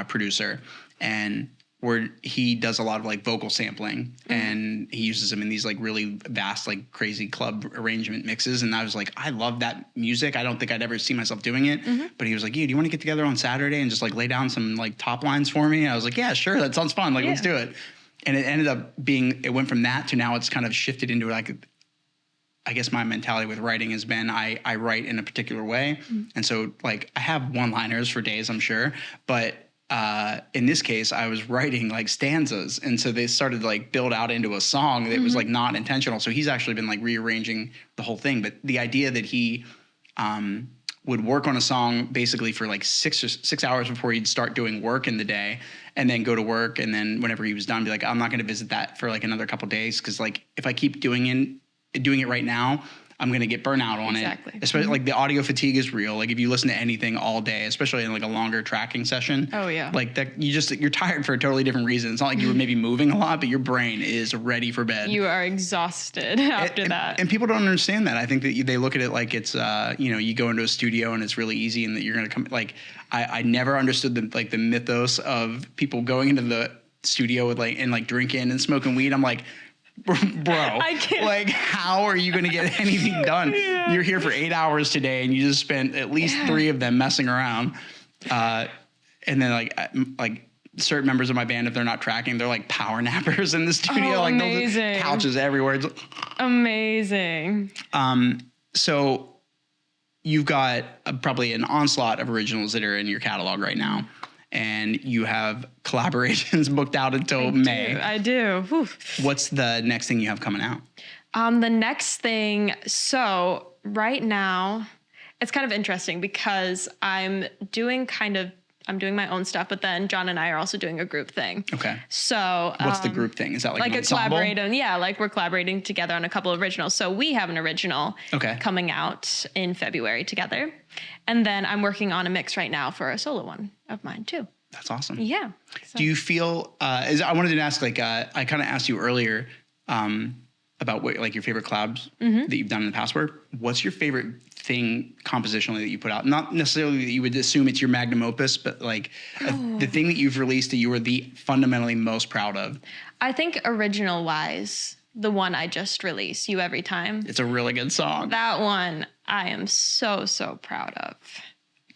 producer, and where he does a lot of like vocal sampling, and he uses them in these like really vast, like crazy club arrangement mixes. And I was like, I love that music. I don't think I'd ever see myself doing it. But he was like, yeah, do you want to get together on Saturday and just like lay down some like top lines for me? And I was like, yeah, sure. That sounds fun. Like, let's do it. And it ended up it went from that to now it's kind of shifted into like, I guess my mentality with writing has been I write in a particular way. And so like I have one-liners for days, I'm sure. But in this case, I was writing like stanzas. And so they started to like build out into a song that was like not intentional. So he's actually been like rearranging the whole thing. But the idea that he would work on a song basically for like 6 hours before he'd start doing work in the day, and then go to work. And then whenever he was done, be like, I'm not going to visit that for like another couple days. Cause like if I keep doing it right now, I'm going to get burnout on it. Especially like the audio fatigue is real. Like if you listen to anything all day, especially in like a longer tracking session. Oh yeah. Like that you're tired for a totally different reason. It's not like you were maybe moving a lot, but your brain is ready for bed. You are exhausted after that. And people don't understand that. I think that they look at it like it's, you go into a studio and it's really easy and that you're going to come like, I never understood the mythos of people going into the studio with like drinking and smoking weed. I'm like, bro, I can't. Like, how are you going to get anything done? Yeah. You're here for 8 hours today and you just spent at least 3 of them messing around. And then like certain members of my band, if they're not tracking, they're like power nappers in the studio. Oh, like amazing. those couches everywhere. It's amazing. So you've got probably an onslaught of originals that are in your catalog right now. And you have collaborations booked out until May. I do. Whew. What's the next thing you have coming out? The next thing, so right now, it's kind of interesting because I'm doing my own stuff, but then John and I are also doing a group thing. Okay. So what's the group thing? Is that like an a ensemble? collaborating? Yeah, like we're collaborating together on a couple of originals. So we have an original coming out in February together. And then I'm working on a mix right now for a solo one of mine too. That's awesome. Yeah. So. Do you feel, I wanted to ask, like, I kind of asked you earlier about what, like, your favorite collabs that you've done in the past were. What's your favorite thing compositionally that you put out? Not necessarily that you would assume it's your magnum opus, but like the thing that you've released that you were the fundamentally most proud of. I think original wise, the one I just released, You Every Time. It's a really good song. That one I am so proud of.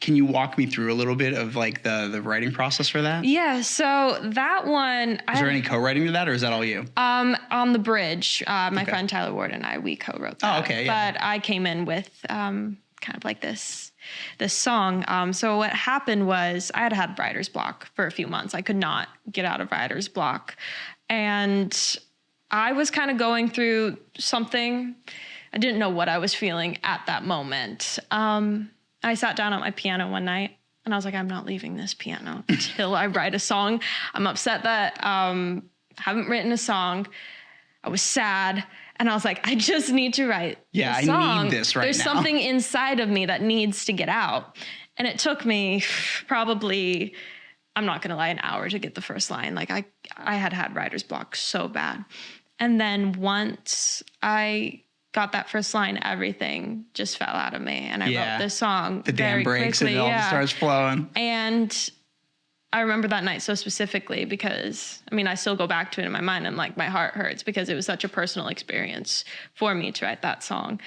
Can you walk me through a little bit of like the writing process for that? Yeah, so that one... Is there any co-writing to that, or is that all you? On the bridge, my friend Tyler Ward and I, we co-wrote that. Oh, okay, yeah. But I came in with kind of like this song. So what happened was I had writer's block for a few months. I could not get out of writer's block. And I was kind of going through something. I didn't know what I was feeling at that moment. I sat down at my piano one night and I was like, I'm not leaving this piano until I write a song. I'm upset that I haven't written a song. I was sad. And I was like, I just need to write a song. I need this right now. There's something inside of me that needs to get out. And it took me probably, I'm not going to lie, an hour to get the first line. Like I had writer's block so bad. And then once I got that first line, everything just fell out of me. And I wrote this song the very dam breaks quickly. And it all starts flowing. And I remember that night so specifically because, I mean, I still go back to it in my mind and like my heart hurts because it was such a personal experience for me to write that song.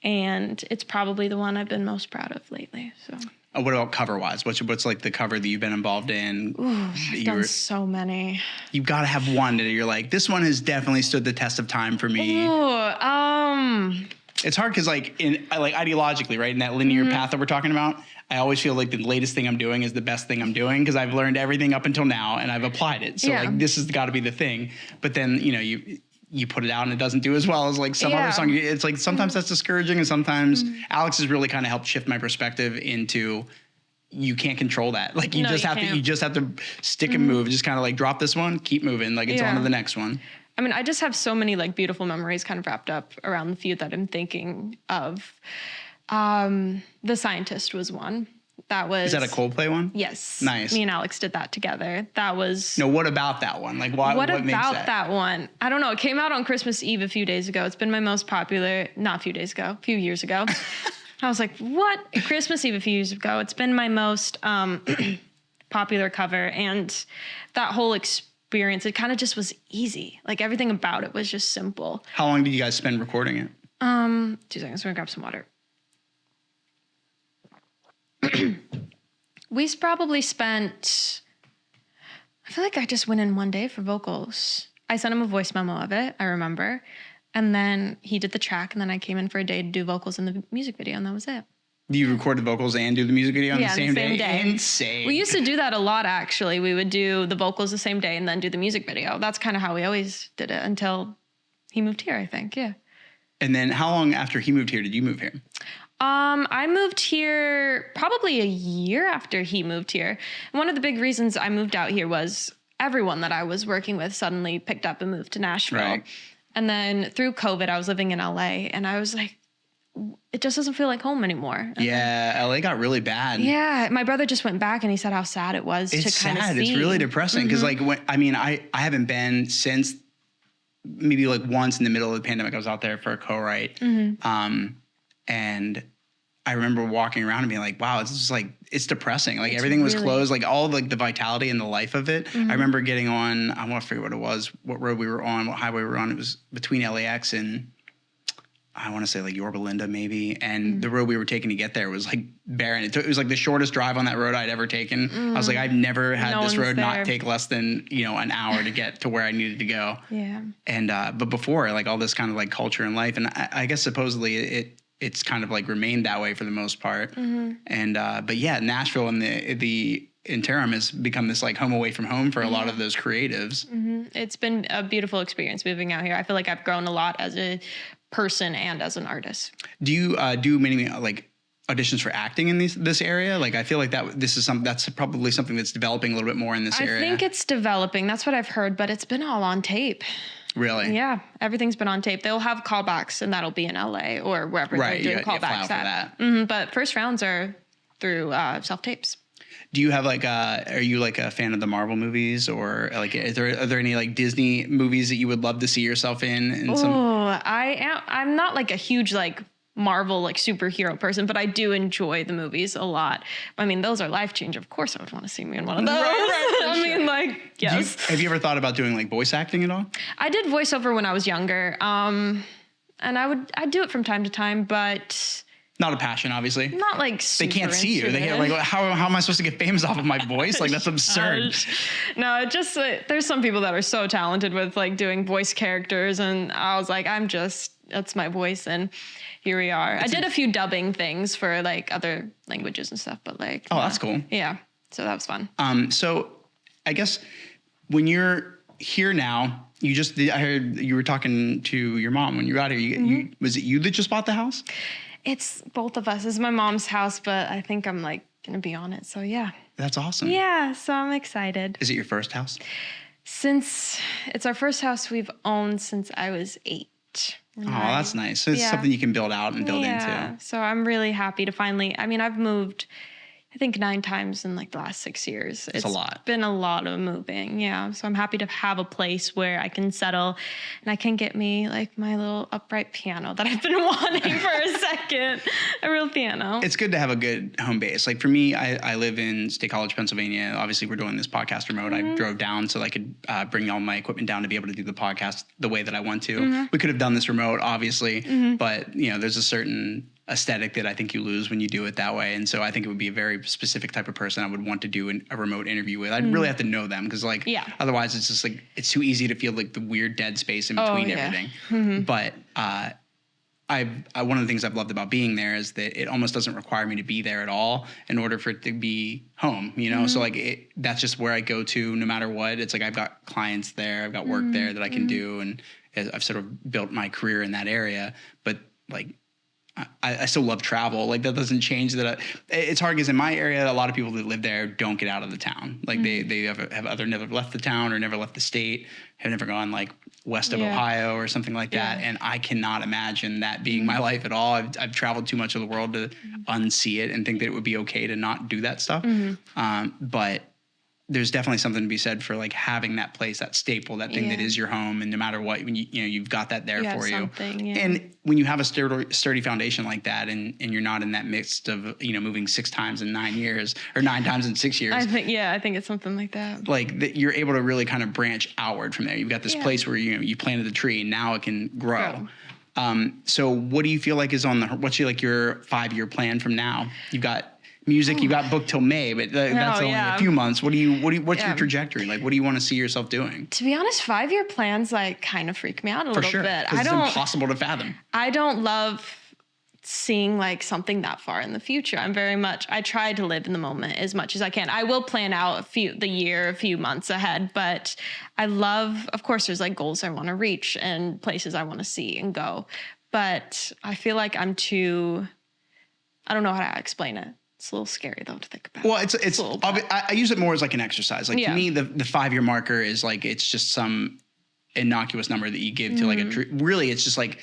And it's probably the one I've been most proud of lately. So. What about cover-wise? What's like the cover that you've been involved in? Ooh, I've done so many. You've got to have one that you're like, this one has definitely stood the test of time for me. It's hard because like ideologically, right, in that linear path that we're talking about, I always feel like the latest thing I'm doing is the best thing I'm doing because I've learned everything up until now and I've applied it. So like this has got to be the thing. But then you put it out and it doesn't do as well as like some other song. It's like sometimes that's discouraging and sometimes Alex has really kind of helped shift my perspective into you can't control that. Like you just have to stick and move. Just kind of like drop this one, keep moving. Like it's on to the next one. I mean, I just have so many like beautiful memories kind of wrapped up around the few that I'm thinking of. The Scientist was one. Is that a Coldplay one? Yes. Nice. Me and Alex did that together. That was... No, what about that one? Like what makes that one? I don't know. It came out on Christmas Eve a few days ago. It's been my most popular, not a few days ago, a few years ago. I was like, what? Christmas Eve a few years ago. It's been my most popular cover. And that whole experience, it kind of just was easy. Like everything about it was just simple. How long did you guys spend recording it? 2 seconds. I'm going to grab some water. We probably spent, I feel like I just went in one day for vocals. I sent him a voice memo of it, I remember. And then he did the track, and then I came in for a day to do vocals in the music video, and that was it. You recorded the vocals and do the music video on the same day? Insane. We used to do that a lot, actually. We would do the vocals the same day and then do the music video. That's kind of how we always did it until he moved here, I think, yeah. And then how long after he moved here did you move here? I moved here probably a year after he moved here. One of the big reasons I moved out here was everyone that I was working with suddenly picked up and moved to Nashville. Right. And then through COVID, I was living in LA and I was like, it just doesn't feel like home anymore. And Yeah, LA got really bad. yeah, my brother just went back and he said how sad it was It's to kind of sad. see. It's really depressing because I haven't been since maybe like once in the middle of the pandemic. I was out there for a co-write. And I remember walking around and being like, wow, it's just like, it's depressing. Like everything was really closed, like all like the vitality and the life of it. I remember getting on, I want to forget what it was, what road we were on, what highway we were on. It was between LAX and I want to say like Yorba Linda maybe. And the road we were taking to get there was like barren. It was like the shortest drive on that road I'd ever taken. I was like, I've never had this road not take less than, an hour to get to where I needed to go. Yeah. And, but before like all this kind of like culture and life. And I guess supposedly it's kind of like remained that way for the most part. And, but yeah, Nashville in the interim has become this like home away from home for a lot of those creatives. It's been a beautiful experience moving out here. I feel like I've grown a lot as a person and as an artist. Do you do many like auditions for acting in this area? Like, I feel like that's probably something that's developing a little bit more in this area. I think it's developing. That's what I've heard, but it's been all on tape. Really? Yeah, everything's been on tape. They'll have callbacks, and that'll be in LA or wherever they're doing callbacks at. But first rounds are through self-tapes. Do you have like are you like a fan of the Marvel movies, or like are there any like Disney movies that you would love to see yourself in? I am. I'm not like a huge like Marvel like superhero person, but I do enjoy the movies a lot. I mean, those are life changing. Of course, I would want to see me in one of those. I mean, like, yes. Have you ever thought about doing like voice acting at all? I did voiceover when I was younger, and I'd do it from time to time, but not a passion, obviously. Not like they can't see you. They can't, like, how am I supposed to get famous off of my voice? Like, that's absurd. No, it just there's some people that are so talented with like doing voice characters, and I was like, that's my voice, and here we are. I did a few dubbing things for like other languages and stuff, but like, that's cool. Yeah, so that was fun. So I guess when you're here now, I heard you were talking to your mom when you got here. Was it you that just bought the house? It's both of us. It's my mom's house, but I think I'm like gonna be on it. So yeah. That's awesome. Yeah, so I'm excited. Is it your first house? Since it's our first house we've owned since I was 8. Oh, that's nice. So it's something you can build out and build into. So I'm really happy to finally, I've moved, I think 9 times in like the last 6 years. It's a lot. Been a lot of moving. Yeah. So I'm happy to have a place where I can settle and I can get me like my little upright piano that I've been wanting for a second, a real piano. It's good to have a good home base. Like for me, I live in State College, Pennsylvania. Obviously we're doing this podcast remote. I drove down so I could bring all my equipment down to be able to do the podcast the way that I want to. We could have done this remote, obviously, but there's a certain aesthetic that I think you lose when you do it that way. And so I think it would be a very specific type of person I would want to do a remote interview with. I'd really have to know them because otherwise it's just like, it's too easy to feel like the weird dead space in between everything. But one of the things I've loved about being there is that it almost doesn't require me to be there at all in order for it to be home, So like that's just where I go to no matter what. It's like I've got clients there, I've got work there that I can do, and I've sort of built my career in that area. But like I still love travel. Like that doesn't change that. It's hard because in my area, a lot of people that live there don't get out of the town. Like they have either never left the town or never left the state, have never gone like west of Ohio or something like that. And I cannot imagine that being my life at all. I've traveled too much of the world to unsee it and think that it would be okay to not do that stuff. But there's definitely something to be said for like having that place, that staple, that thing that is your home, and no matter what, when you've got that there for you. And when you have a sturdy foundation like that, and you're not in that midst of moving 6 times in 9 years or 9 times in 6 years. I think it's something like that. Like that, you're able to really kind of branch outward from there. You've got this place where you planted the tree, and now it can grow. So what do you feel like is what's your 5-year plan from now? You've got music, you got booked till May, but that's only a few months. What's your trajectory? Like, what do you want to see yourself doing? To be honest, 5-year plans like kind of freak me out a little bit. It's impossible to fathom. I don't love seeing like something that far in the future. I try to live in the moment as much as I can. I will plan out a few months ahead, but of course there's like goals I want to reach and places I want to see and go. But I feel like I'm too I don't know how to explain it. It's a little scary though to think about. Well, I use it more as like an exercise. Like to me, the 5-year marker is like, it's just some innocuous number that you give to like really it's just like,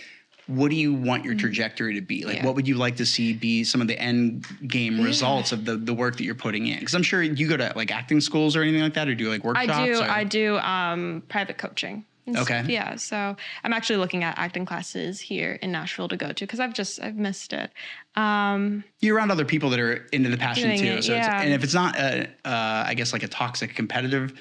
what do you want your trajectory to be? Like, what would you like to see be some of the end game results of the work that you're putting in? Because I'm sure you go to like acting schools or anything like that, or do like workshops? I do private coaching. Okay. Yeah. So I'm actually looking at acting classes here in Nashville to go to because I've missed it. You're around other people that are into the passion too. It, so and if it's not I guess like a toxic competitive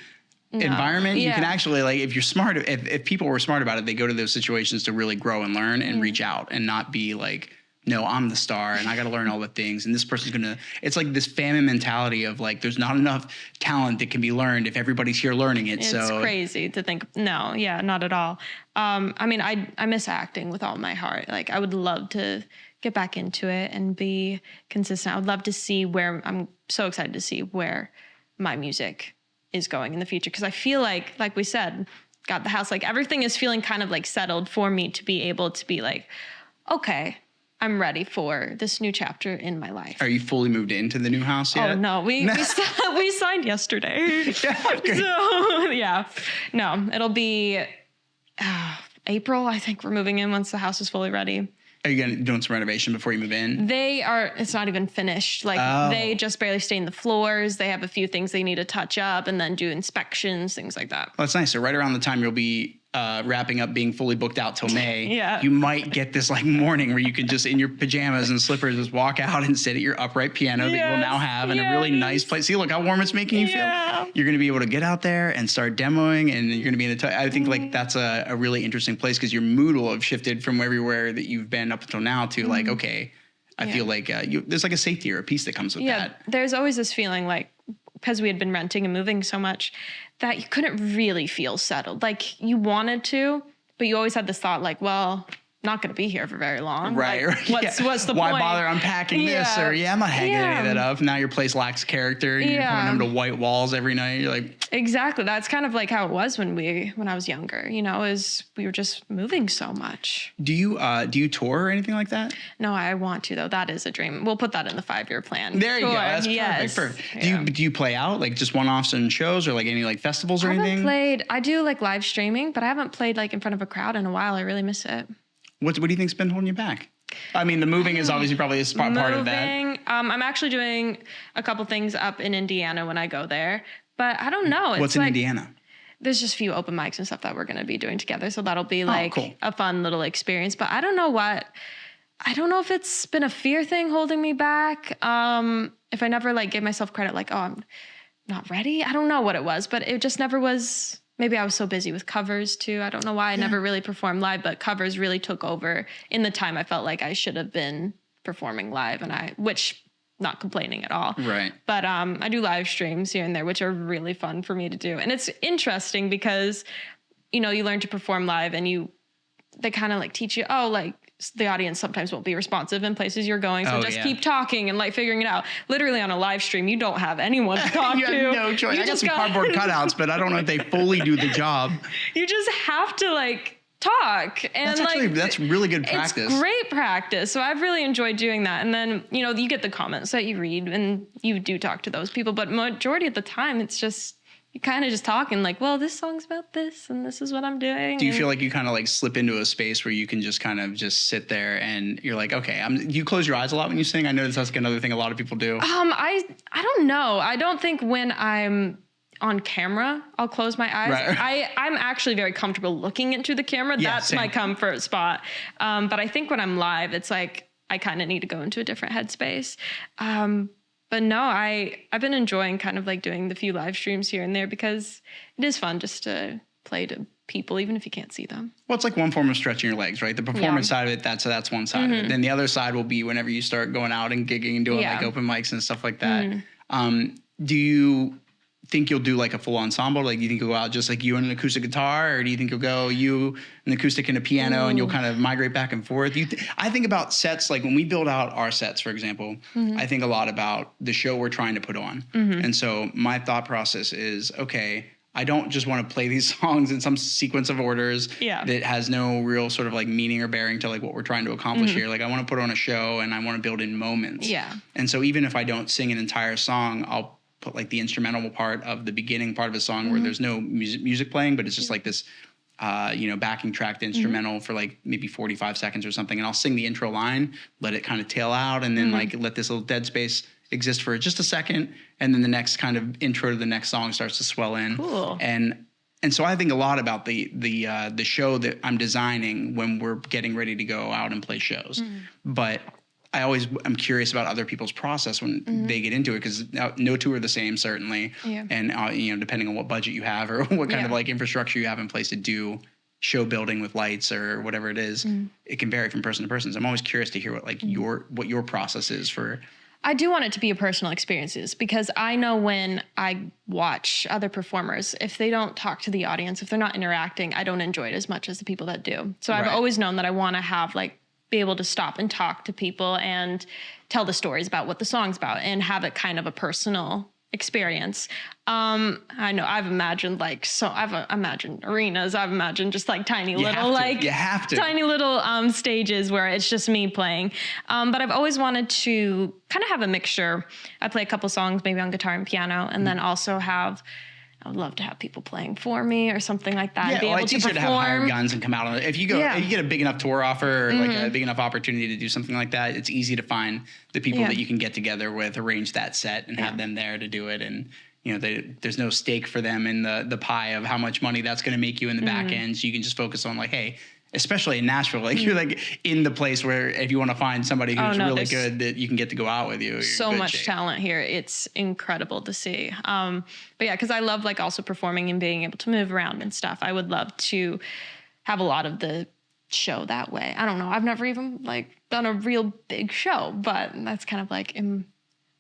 environment, you can actually like, if you're smart, if people were smart about it, they go to those situations to really grow and learn and reach out and not be like, no, I'm the star and I got to learn all the things. And this person's it's like this famine mentality of like, there's not enough talent that can be learned if everybody's here learning it. It's crazy to think, no, not at all. I mean, I miss acting with all my heart. Like I would love to get back into it and be consistent. I would love to see I'm so excited to see where my music is going in the future. Cause I feel like we said, got the house, like everything is feeling kind of like settled for me to be able to be like, okay, I'm ready for this new chapter in my life. Are you fully moved into the new house yet? Oh no, we signed yesterday. So no, it'll be April. I think we're moving in once the house is fully ready. Are you doing some renovation before you move in? It's not even finished. Like they just barely stain the floors. They have a few things they need to touch up and then do inspections, things like that. Well, that's nice. So right around the time you'll be wrapping up being fully booked out till May, you might get this like morning where you can just in your pajamas and slippers just walk out and sit at your upright piano that you will now have in a really nice place. See, look how warm it's making you feel. You're going to be able to get out there and start demoing and you're going to be in I think like that's a really interesting place because your mood will have shifted from everywhere that you've been up until now to like, okay, I feel like there's like a safety or a peace that comes with that. There's always this feeling like, because we had been renting and moving so much, that you couldn't really feel settled. Like you wanted to, but you always had this thought like, well, not going to be here for very long. Right. Like, what's the Why point? bother unpacking this? Or I'm not hanging any of that up. Now your place lacks character. You're coming home to white walls every night. You're like, exactly. That's kind of like how it was when I was younger, is we were just moving so much. Do you tour or anything like that? No, I want to though. That is a dream. We'll put that in the 5-year plan. There you go. That's perfect. Yeah. Do you play out like just one-offs and shows or like any like festivals or anything? I do like live streaming, but I haven't played like in front of a crowd in a while. I really miss it. What do you think's been holding you back? I mean, the moving is obviously probably a part of that. I'm actually doing a couple things up in Indiana when I go there, but I don't know. What's in Indiana? There's just a few open mics and stuff that we're going to be doing together. So that'll be like a fun little experience, but I don't know if it's been a fear thing holding me back. If I never like gave myself credit, like, oh, I'm not ready. I don't know what it was, but it just never was. Maybe I was so busy with covers too. I don't know why I never really performed live, but covers really took over in the time I felt like I should have been performing live, which not complaining at all. Right. But I do live streams here and there, which are really fun for me to do. And it's interesting because, you learn to perform live and they kind of like teach you, the audience sometimes won't be responsive in places you're going. So keep talking and like figuring it out. Literally on a live stream, you don't have anyone to talk you to. have no choice. I got some cardboard cutouts, but I don't know if they fully do the job. You just have to like talk. And that's really good practice. It's great practice. So I've really enjoyed doing that. And then, you get the comments that you read and you do talk to those people. But majority of the time, it's just, you kind of just talking like, well, this song's about this and this is what I'm doing. Do you feel like you kind of like slip into a space where you can just kind of just sit there and you're like, okay, do you close your eyes a lot when you sing? I know that's like another thing a lot of people do. I don't know. I don't think when I'm on camera, I'll close my eyes. Right. I'm actually very comfortable looking into the camera. Yeah, that's my comfort spot. But I think when I'm live, it's like, I kind of need to go into a different headspace. But no, I've been enjoying kind of like doing the few live streams here and there because it is fun just to play to people, even if you can't see them. Well, it's like one form of stretching your legs, right? The performance side of it, that's one side of it. Then the other side will be whenever you start going out and gigging and doing like open mics and stuff like that. Do you think you'll do like a full ensemble? Like, do you think you'll go out just like you and an acoustic guitar, or do you think you'll go you, an acoustic and a piano, and you'll kind of migrate back and forth? I think about sets, like when we build out our sets, for example, I think a lot about the show we're trying to put on. And so my thought process is, okay, I don't just want to play these songs in some sequence of orders that has no real sort of like meaning or bearing to like what we're trying to accomplish here. Like I want to put on a show and I want to build in moments. Yeah. And so even if I don't sing an entire song, I'll put like the instrumental part of the beginning part of a song where there's no music playing, but it's just like this, backing tracked instrumental for like maybe 45 seconds or something. And I'll sing the intro line, let it kind of tail out, and then like let this little dead space exist for just a second, and then the next kind of intro to the next song starts to swell in. Cool. And so I think a lot about the show that I'm designing when we're getting ready to go out and play shows. But I always am curious about other people's process when they get into it, because no two are the same, certainly. Yeah. And depending on what budget you have or what kind of like infrastructure you have in place to do show building with lights or whatever it is, it can vary from person to person. So I'm always curious to hear what like what your process is for. I do want it to be a personal experiences, because I know when I watch other performers, if they don't talk to the audience, if they're not interacting, I don't enjoy it as much as the people that do. So I've always known that I want to have like be able to stop and talk to people and tell the stories about what the song's about and have it kind of a personal experience. I know I've imagined I've imagined arenas. I've imagined just like tiny tiny little stages where it's just me playing. But I've always wanted to kind of have a mixture. I play a couple songs maybe on guitar and piano, and then also I would love to have people playing for me or something like that. Yeah, well, it's easier to have hired guns and come out on it. If you get a big enough tour offer or like a big enough opportunity to do something like that, it's easy to find the people that you can get together with, arrange that set, and have them there to do it. And there's no stake for them in the pie of how much money that's going to make you in the back end. So you can just focus on like, hey, especially in Nashville, like you're like in the place where if you want to find somebody who's really good that you can get to go out with you. So much talent here. It's incredible to see. But yeah, because I love like also performing and being able to move around and stuff. I would love to have a lot of the show that way. I don't know. I've never even like done a real big show, but that's kind of like in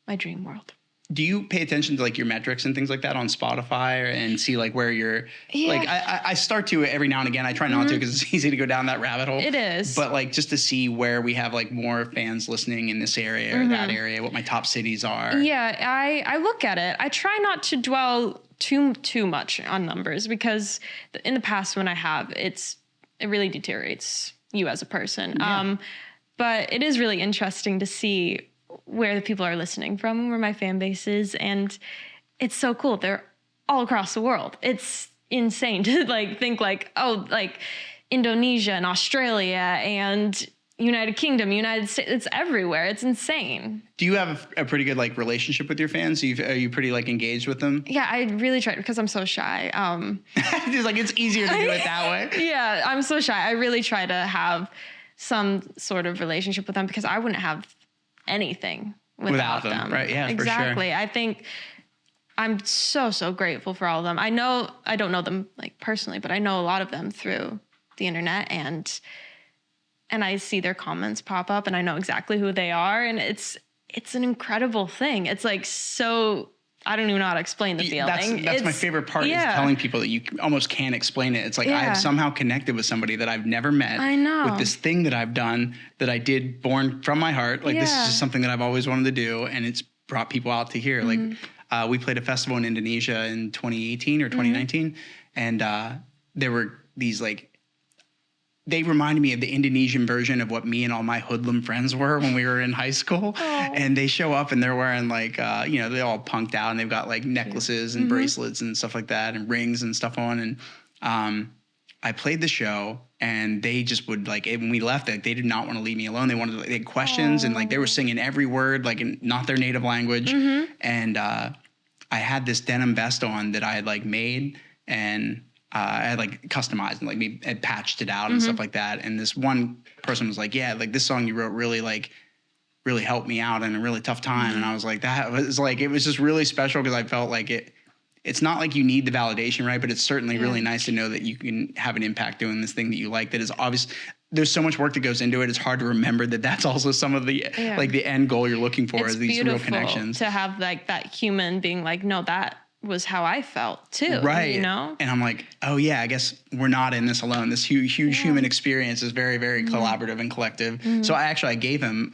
my dream world. Do you pay attention to like your metrics and things like that on Spotify and see like where you're like, I start to every now and again. I try not to because it's easy to go down that rabbit hole. It is. But like just to see where we have like more fans listening in this area or that area, what my top cities are. Yeah, I look at it. I try not to dwell too much on numbers, because in the past when I have, it really deteriorates you as a person. Yeah. But it is really interesting to see where the people are listening from, where my fan base is. And it's so cool. They're all across the world. It's insane to like think like, like Indonesia and Australia and United Kingdom, United States, it's everywhere. It's insane. Do you have a pretty good like relationship with your fans? Are you pretty like engaged with them? Yeah, I really try, because I'm so shy. It's like, it's easier to do it that way. Yeah, I'm so shy. I really try to have some sort of relationship with them, because I wouldn't have anything without them. Right? Yeah, exactly. For sure. I think I'm so grateful for all of them. I know I don't know them like personally, but I know a lot of them through the internet, and I see their comments pop up, and I know exactly who they are, and it's an incredible thing. It's like so. I don't even know how to explain the feeling. That's my favorite part, is telling people that you almost can't explain it. It's like I have somehow connected with somebody that I've never met. I know. With this thing that I've done that I did born from my heart. Like this is just something that I've always wanted to do, and it's brought people out to hear. Like we played a festival in Indonesia in 2018 or 2019, and there were these like, they reminded me of the Indonesian version of what me and all my hoodlum friends were when we were in high school. Oh. And they show up and they're wearing like, they're all punked out, and they've got like necklaces and bracelets and stuff like that, and rings and stuff on. And I played the show, and they just would like, when we left, like, they did not want to leave me alone. They wanted to, they had questions, and like they were singing every word, like in not their native language. And I had this denim vest on that I had like made, and I had like customized and like had patched it out and stuff like that. And this one person was like, yeah, like this song you wrote really helped me out in a really tough time. And I was like, that was like, it was just really special, because I felt like it's not like you need the validation, right? But it's certainly really nice to know that you can have an impact doing this thing that you like, that is obvious. There's so much work that goes into it. It's hard to remember that that's also some of the, like the end goal you're looking for, is these real connections. To have like that human being like, no, that was how I felt too. Right. You know? And I'm like, oh yeah, I guess we're not in this alone. This huge human experience is very, very collaborative and collective. So I gave him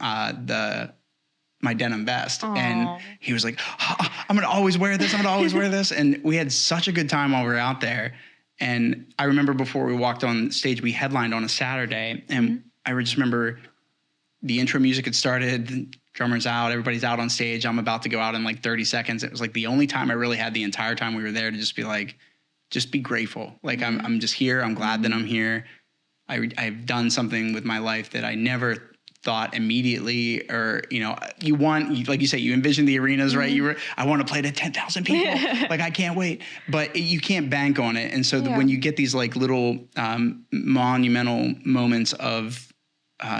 my denim vest. Aww. And he was like, I'm going to always wear this. I'm going to always wear this. And we had such a good time while we were out there. And I remember before we walked on stage, we headlined on a Saturday. And I just remember the intro music had started, drummer's out, everybody's out on stage. I'm about to go out in like 30 seconds. It was like the only time I really had the entire time we were there to just be like, just be grateful. Like I'm just here. I'm glad that I'm here. I've done something with my life that I never thought immediately, or, you know, like you say, you envision the arenas, right? I want to play to 10,000 people. Like, I can't wait, but you can't bank on it. And so when you get these like little monumental moments of,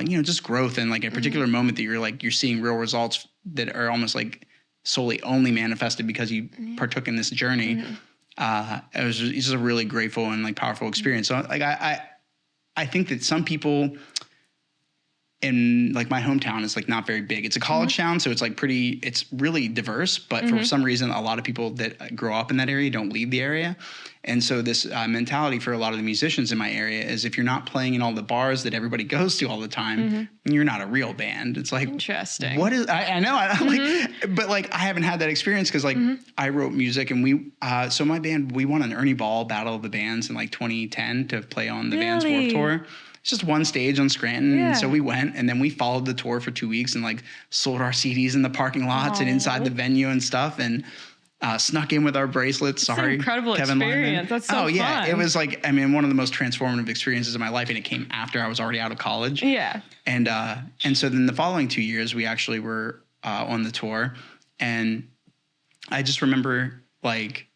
you know, just growth and like a particular moment that you're seeing real results that are almost like solely only manifested because you partook in this journey. It was just a really grateful and like powerful experience. So like, I think that some people in like my hometown is like not very big. It's a college town, so it's like it's really diverse, but for some reason, a lot of people that grow up in that area don't leave the area. And so this mentality for a lot of the musicians in my area is if you're not playing in all the bars that everybody goes to all the time, you're not a real band. It's like, interesting. What is, I know, like, but like I haven't had that experience because like I wrote music and we, so my band, we won an Ernie Ball Battle of the Bands in like 2010 to play on the Vans Warped Tour. It's just one stage on Scranton. And so we went and then we followed the tour for 2 weeks and like sold our CDs in the parking lots and inside the venue and stuff. And snuck in with our bracelets. It's Sorry, an incredible Kevin experience. Lyman. That's so fun. Yeah. It was like, I mean, one of the most transformative experiences of my life. And it came after I was already out of college. Yeah. And so then the following 2 years, we actually were on the tour. And I just remember like,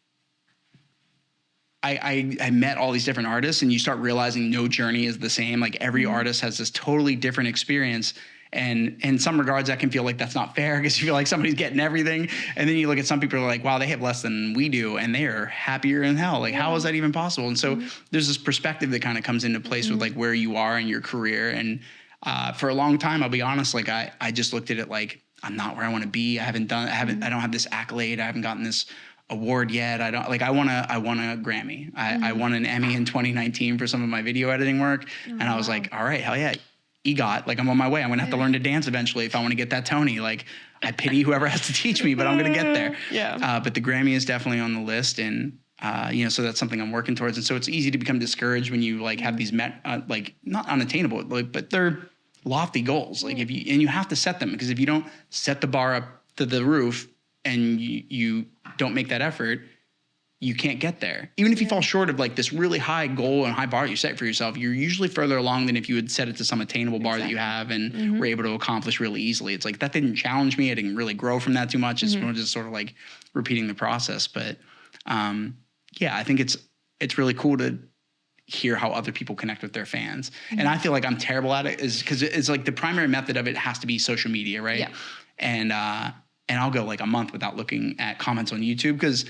I met all these different artists and you start realizing no journey is the same. Like every artist has this totally different experience. And in some regards that can feel like that's not fair because you feel like somebody's getting everything. And then you look at some people who are like, wow, they have less than we do. And they are happier than hell. Like, how is that even possible? And so there's this perspective that kind of comes into place with like where you are in your career. And for a long time, I'll be honest, like I just looked at it like, I'm not where I want to be. I don't have this accolade. I haven't gotten this award yet. I want a Grammy. I won an Emmy in 2019 for some of my video editing work. And I was like, all right, hell yeah. EGOT, like I'm on my way. I'm going to have to learn to dance eventually if I want to get that Tony. Like I pity whoever has to teach me, but I'm going to get there. Yeah. But the Grammy is definitely on the list. And, you know, so that's something I'm working towards. And so it's easy to become discouraged when you like have these like not unattainable, like, but they're lofty goals. Like and you have to set them because if you don't set the bar up to the roof and you don't make that effort, you can't get there. Even if you fall short of like this really high goal and high bar you set for yourself, you're usually further along than if you had set it to some attainable bar that you have and were able to accomplish really easily. It's like that didn't challenge me. I didn't really grow from that too much. It's just sort of like repeating the process. But yeah, I think it's really cool to hear how other people connect with their fans. And I feel like I'm terrible at it is because it's like the primary method of it has to be social media, right? Yeah. And I'll go like a month without looking at comments on YouTube because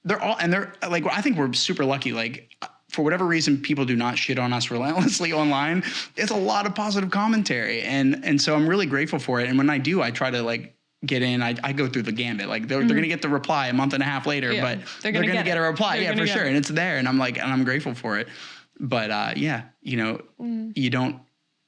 they're like, I think we're super lucky. Like for whatever reason, people do not shit on us relentlessly online. It's a lot of positive commentary. And so I'm really grateful for it. And when I do, I try to like get in, I go through the gambit. Like they're going to get the reply a month and a half later, but they're going to get a reply. Yeah, for sure. And it's there. And I'm like, and I'm grateful for it. But yeah, you know, you don't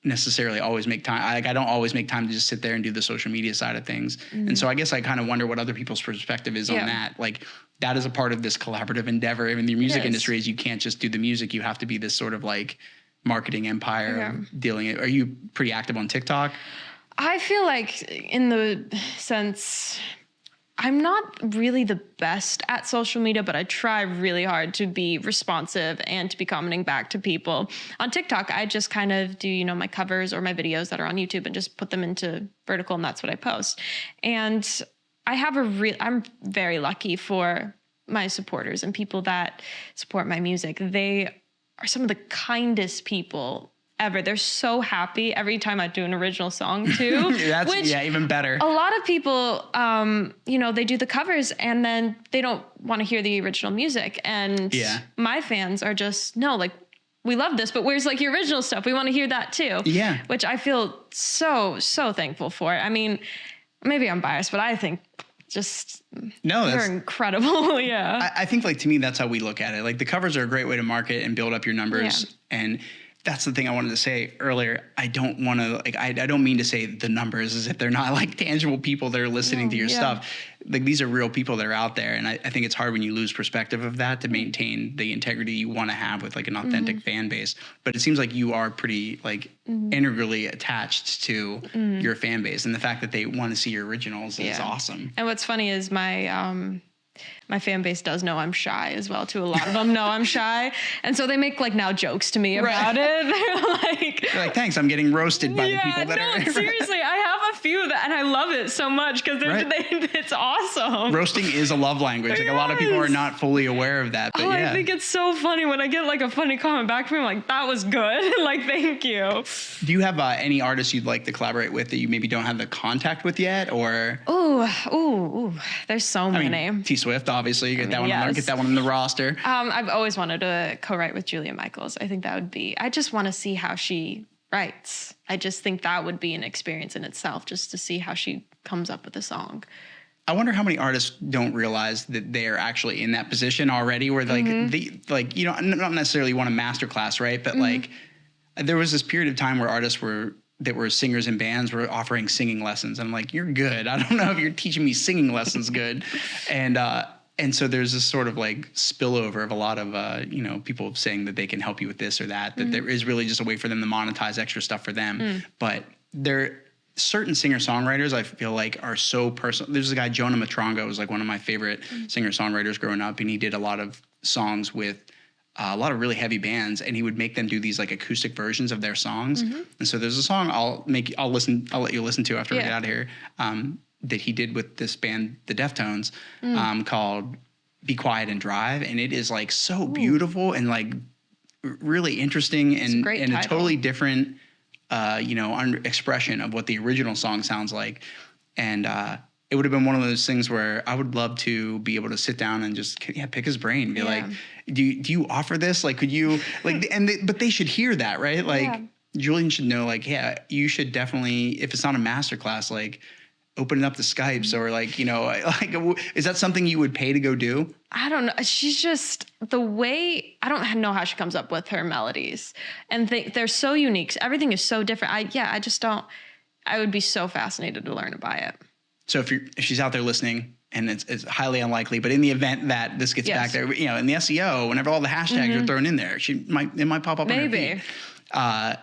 necessarily always make time. I don't always make time to just sit there and do the social media side of things. And so I guess I kind of wonder what other people's perspective is on that. Like that is a part of this collaborative endeavor in the music industry is you can't just do the music. You have to be this sort of like marketing empire dealing it. Are you pretty active on TikTok? I feel like in the sense, I'm not really the best at social media, but I try really hard to be responsive and to be commenting back to people. On TikTok, I just kind of do, you know, my covers or my videos that are on YouTube and just put them into vertical, and that's what I post. And I have I'm very lucky for my supporters and people that support my music. They are some of the kindest people ever. They're so happy every time I do an original song too. Even better. A lot of people, you know, they do the covers and then they don't want to hear the original music. And my fans are just, no, like, we love this, but where's like your original stuff? We want to hear that too. Yeah. Which I feel so thankful for. I mean, maybe I'm biased, but I think they're incredible. Yeah. I think like, to me, that's how we look at it. Like the covers are a great way to market and build up your numbers. And that's the thing I wanted to say earlier. I don't want to I don't mean to say the numbers as if they're not like tangible people that are listening to your stuff. Like these are real people that are out there. And I think it's hard when you lose perspective of that to maintain the integrity you want to have with like an authentic fan base. But it seems like you are pretty like integrally attached to your fan base. And the fact that they want to see your originals is awesome. And what's funny is my fan base does know I'm shy as well too. A lot of them know I'm shy. And so they make like now jokes to me about it. They're like, thanks, I'm getting roasted by the people that are. Seriously, I have a few and I love it so much because it's awesome. Roasting is a love language. Like a lot of people are not fully aware of that. But I think it's so funny when I get like a funny comment back from me. I'm like, that was good. Like, thank you. Do you have any artists you'd like to collaborate with that you maybe don't have the contact with yet? Or there's so many. I mean, T Swift, obviously, get that one. Get that one on the roster. I've always wanted to co-write with Julia Michaels. I think that would be. I just want to see how she writes. I just think that would be an experience in itself, just to see how she comes up with a song. I wonder how many artists don't realize that they're actually in that position already, where like not necessarily want a masterclass, right? But like there was this period of time where artists that were singers in bands were offering singing lessons. I'm like, you're good. I don't know if you're teaching me singing lessons good. And so there's this sort of like spillover of a lot of, people saying that they can help you with this or that there is really just a way for them to monetize extra stuff for them. But there certain singer-songwriters I feel like are so personal. There's a guy, Jonah Matrongo, was like one of my favorite singer-songwriters growing up. And he did a lot of songs with a lot of really heavy bands, and he would make them do these like acoustic versions of their songs. And so there's a song I'll let you listen to after we get out of here, that he did with this band, the Deftones, called Be Quiet and Drive. And it is like so beautiful and like really interesting and a totally different, expression of what the original song sounds like. And, it would have been one of those things where I would love to be able to sit down and just pick his brain, be like, do you offer this? Like, could you but they should hear that, right? Like Julian should know, like, you should definitely, if it's not a masterclass, like open it up to Skypes or like, is that something you would pay to go do? I don't know. She's just the way, I don't know how she comes up with her melodies, and they're so unique. Everything is so different. I would be so fascinated to learn about it. So if she's out there listening, and it's highly unlikely, but in the event that this gets back there, in the SEO, whenever all the hashtags are thrown in there, it might pop up. Maybe. On her feed.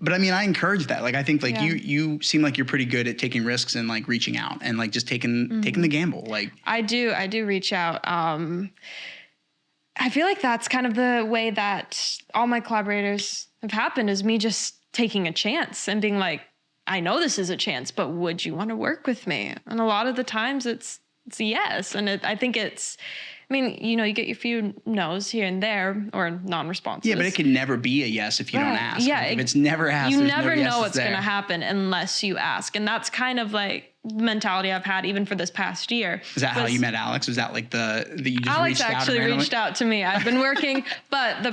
But I mean, I encourage that. Like, I think like you seem like you're pretty good at taking risks and like reaching out and like just taking the gamble. Like I do reach out. I feel like that's kind of the way that all my collaborators have happened, is me just taking a chance and being like, I know this is a chance, but would you want to work with me? And a lot of the times it's yes. And I think you get your few no's here and there or non-responses. Yeah, but it can never be a yes if you don't ask. Yeah. If it's never asked, you never know what's going to happen unless you ask. And that's kind of like the mentality I've had even for this past year. Is that how you met Alex? Was that like you just Alex reached out? Alex actually reached out to me. I've been working, but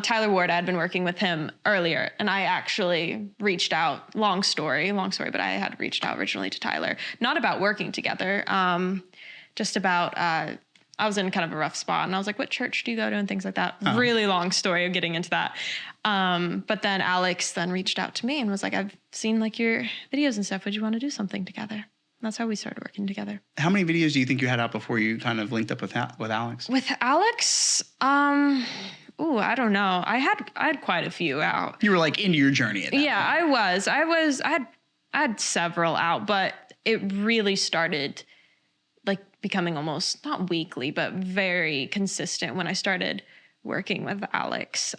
Tyler Ward, I had been working with him earlier, and I actually reached out. Long story, but I had reached out originally to Tyler, not about working together, just about I was in kind of a rough spot, and I was like, what church do you go to? And things like that. Really long story of getting into that. But then Alex then reached out to me and was like, I've seen like your videos and stuff. Would you want to do something together? And that's how we started working together. How many videos do you think you had out before you kind of linked up with Alex? With Alex, I don't know. I had quite a few out. You were like into your journey at that point. I had several out, but it really started like becoming almost not weekly, but very consistent when I started working with Alex.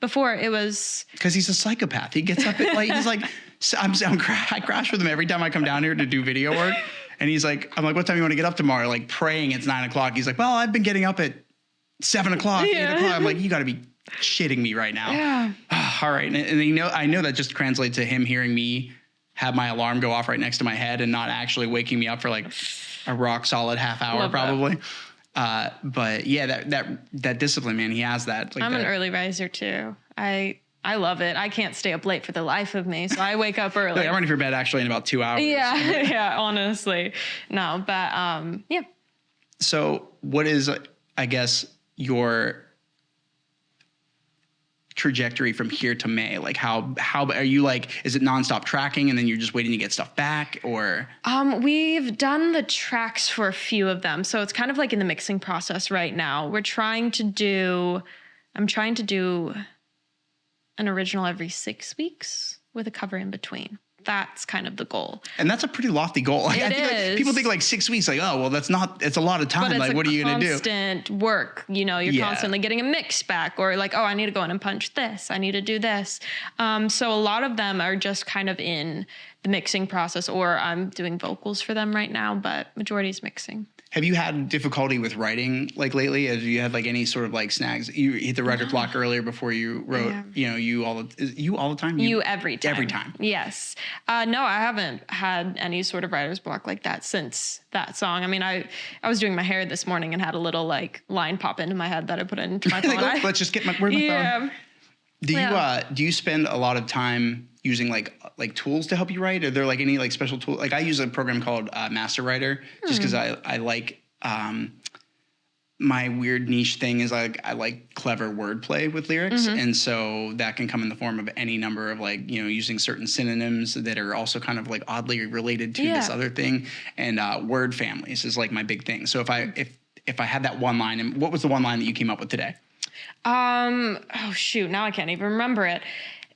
Before it was because he's a psychopath. He gets up at he's like, I crash with him every time I come down here to do video work. And he's like, I'm like, what time you want to get up tomorrow? Like praying it's 9:00. He's like, well, I've been getting up at 7:00, 8:00. I'm like, you got to be shitting me right now. Yeah. All right. And I know that just translates to him hearing me have my alarm go off right next to my head and not actually waking me up for like a rock solid half hour. Love probably. But yeah, that discipline, man, he has that. Like I'm an early riser too. I love it. I can't stay up late for the life of me. So I wake up early. Like, I'm ready for bed actually in about 2 hours. Yeah. Yeah. Honestly. No, but, yeah. So what is, I guess, trajectory from here to May? Like how are you, like, is it nonstop tracking and then you're just waiting to get stuff back, or? We've done the tracks for a few of them. So it's kind of like in the mixing process right now. I'm trying to do an original every 6 weeks with a cover in between. That's kind of the goal. And that's a pretty lofty goal. Like, I think like people think like 6 weeks, like, oh, well, it's a lot of time. Like, what are you going to do? Constant work. You know, you're constantly getting a mix back, or like, oh, I need to go in and punch this. I need to do this. So a lot of them are just kind of in the mixing process, or I'm doing vocals for them right now, but majority is mixing. Have you had difficulty with writing like lately? Have you had like any sort of like snags? You hit the writer's block earlier before you wrote, you know, you all the time? You every time. Every time. Yes. No, I haven't had any sort of writer's block like that since that song. I mean, I was doing my hair this morning and had a little like line pop into my head that I put into my phone. Like, let's just get where's my phone? Do you spend a lot of time using like tools to help you write? Are there like any like special tool? Like I use a program called Master Writer just because I like my weird niche thing is I like clever wordplay with lyrics, and so that can come in the form of any number of like, you know, using certain synonyms that are also kind of like oddly related to this other thing, and word families is like my big thing. So if I had that one line, and what was the one line that you came up with today? Oh shoot, now I can't even remember it.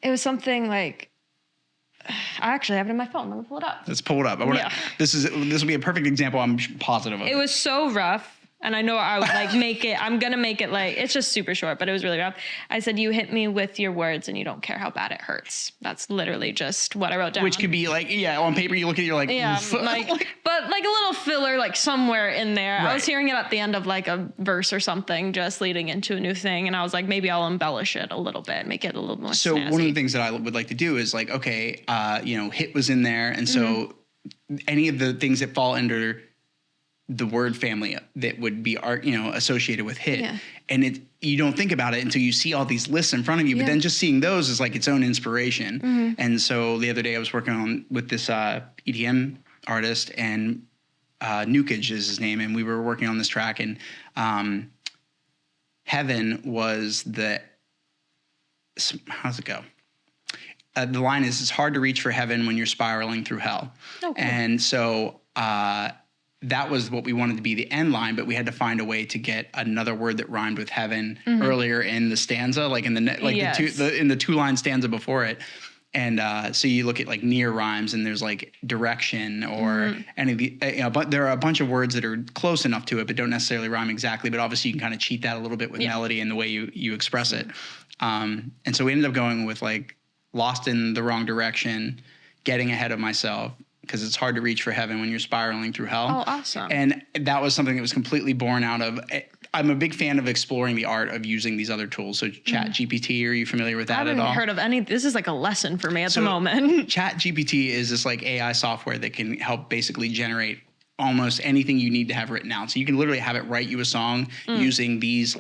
It was something like, I actually have it in my phone. Let me pull it up. Let's pull it up. This will be a perfect example. I'm positive of it. It was so rough. And I know I would like make it, I'm going to make it like, it's just super short, but it was really rough. I said, you hit me with your words and you don't care how bad it hurts. That's literally just what I wrote down. Which could be like, on paper, you look at it, you're like, but like a little filler, like somewhere in there. Right. I was hearing it at the end of like a verse or something, just leading into a new thing. And I was like, maybe I'll embellish it a little bit, make it a little more snazzy. One of the things that I would like to do is like, okay, hit was in there. And so any of the things that fall under the word family that would be associated with hit, and you don't think about it until you see all these lists in front of you, but then just seeing those is like its own inspiration. And so the other day I was working on with this EDM artist, and Nukage is his name, and we were working on this track, and Heaven was how's it go? The line is, it's hard to reach for heaven when you're spiraling through hell. Oh, cool. And so that was what we wanted to be the end line, but we had to find a way to get another word that rhymed with heaven earlier in the stanza, like in the two-line stanza before it. And so you look at like near rhymes, and there's like direction or any of the, but there are a bunch of words that are close enough to it, but don't necessarily rhyme exactly. But obviously you can kind of cheat that a little bit with melody and the way you express it. And so we ended up going with like lost in the wrong direction, getting ahead of myself, because it's hard to reach for heaven when you're spiraling through hell. Oh, awesome. And that was something that was completely born out of, I'm a big fan of exploring the art of using these other tools. So Chat GPT, are you familiar with that at all? I haven't heard of any. This is like a lesson for me at the moment. Chat GPT is this like AI software that can help basically generate almost anything you need to have written out. So you can literally have it write you a song using these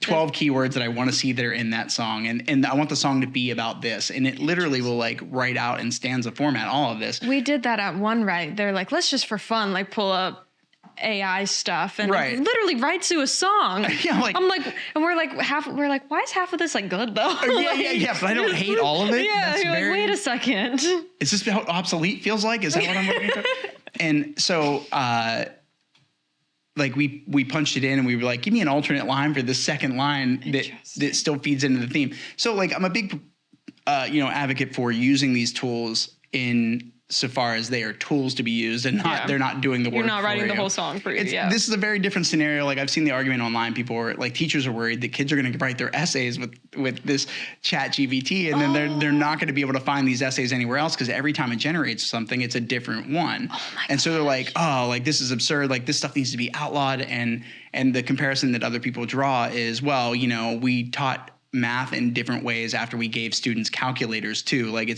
12 keywords that I want to see that are in that song. And I want the song to be about this. And it literally will like write out in stanza format, all of this. We did that at One Right. They're like, let's just for fun, like pull up AI stuff, and it literally writes you a song. And we're like, why is half of this like good though? But I don't hate all of it. Yeah, you're like, wait a second. Is this how obsolete feels like? Is that what I'm looking for? And so, like we punched it in, and we were like, give me an alternate line for the second line that still feeds into the theme. So like I'm a big, advocate for using these tools in so far as they are tools to be used, and they're not doing the work. You're not writing the whole song for you. This is a very different scenario. Like I've seen the argument online. People are like, teachers are worried that kids are going to write their essays with this Chat GPT, and then they're not going to be able to find these essays anywhere else, because every time it generates something, it's a different one. And so they're like, this is absurd. Like this stuff needs to be outlawed. And the comparison that other people draw is, well, we taught math in different ways after we gave students calculators too. Like you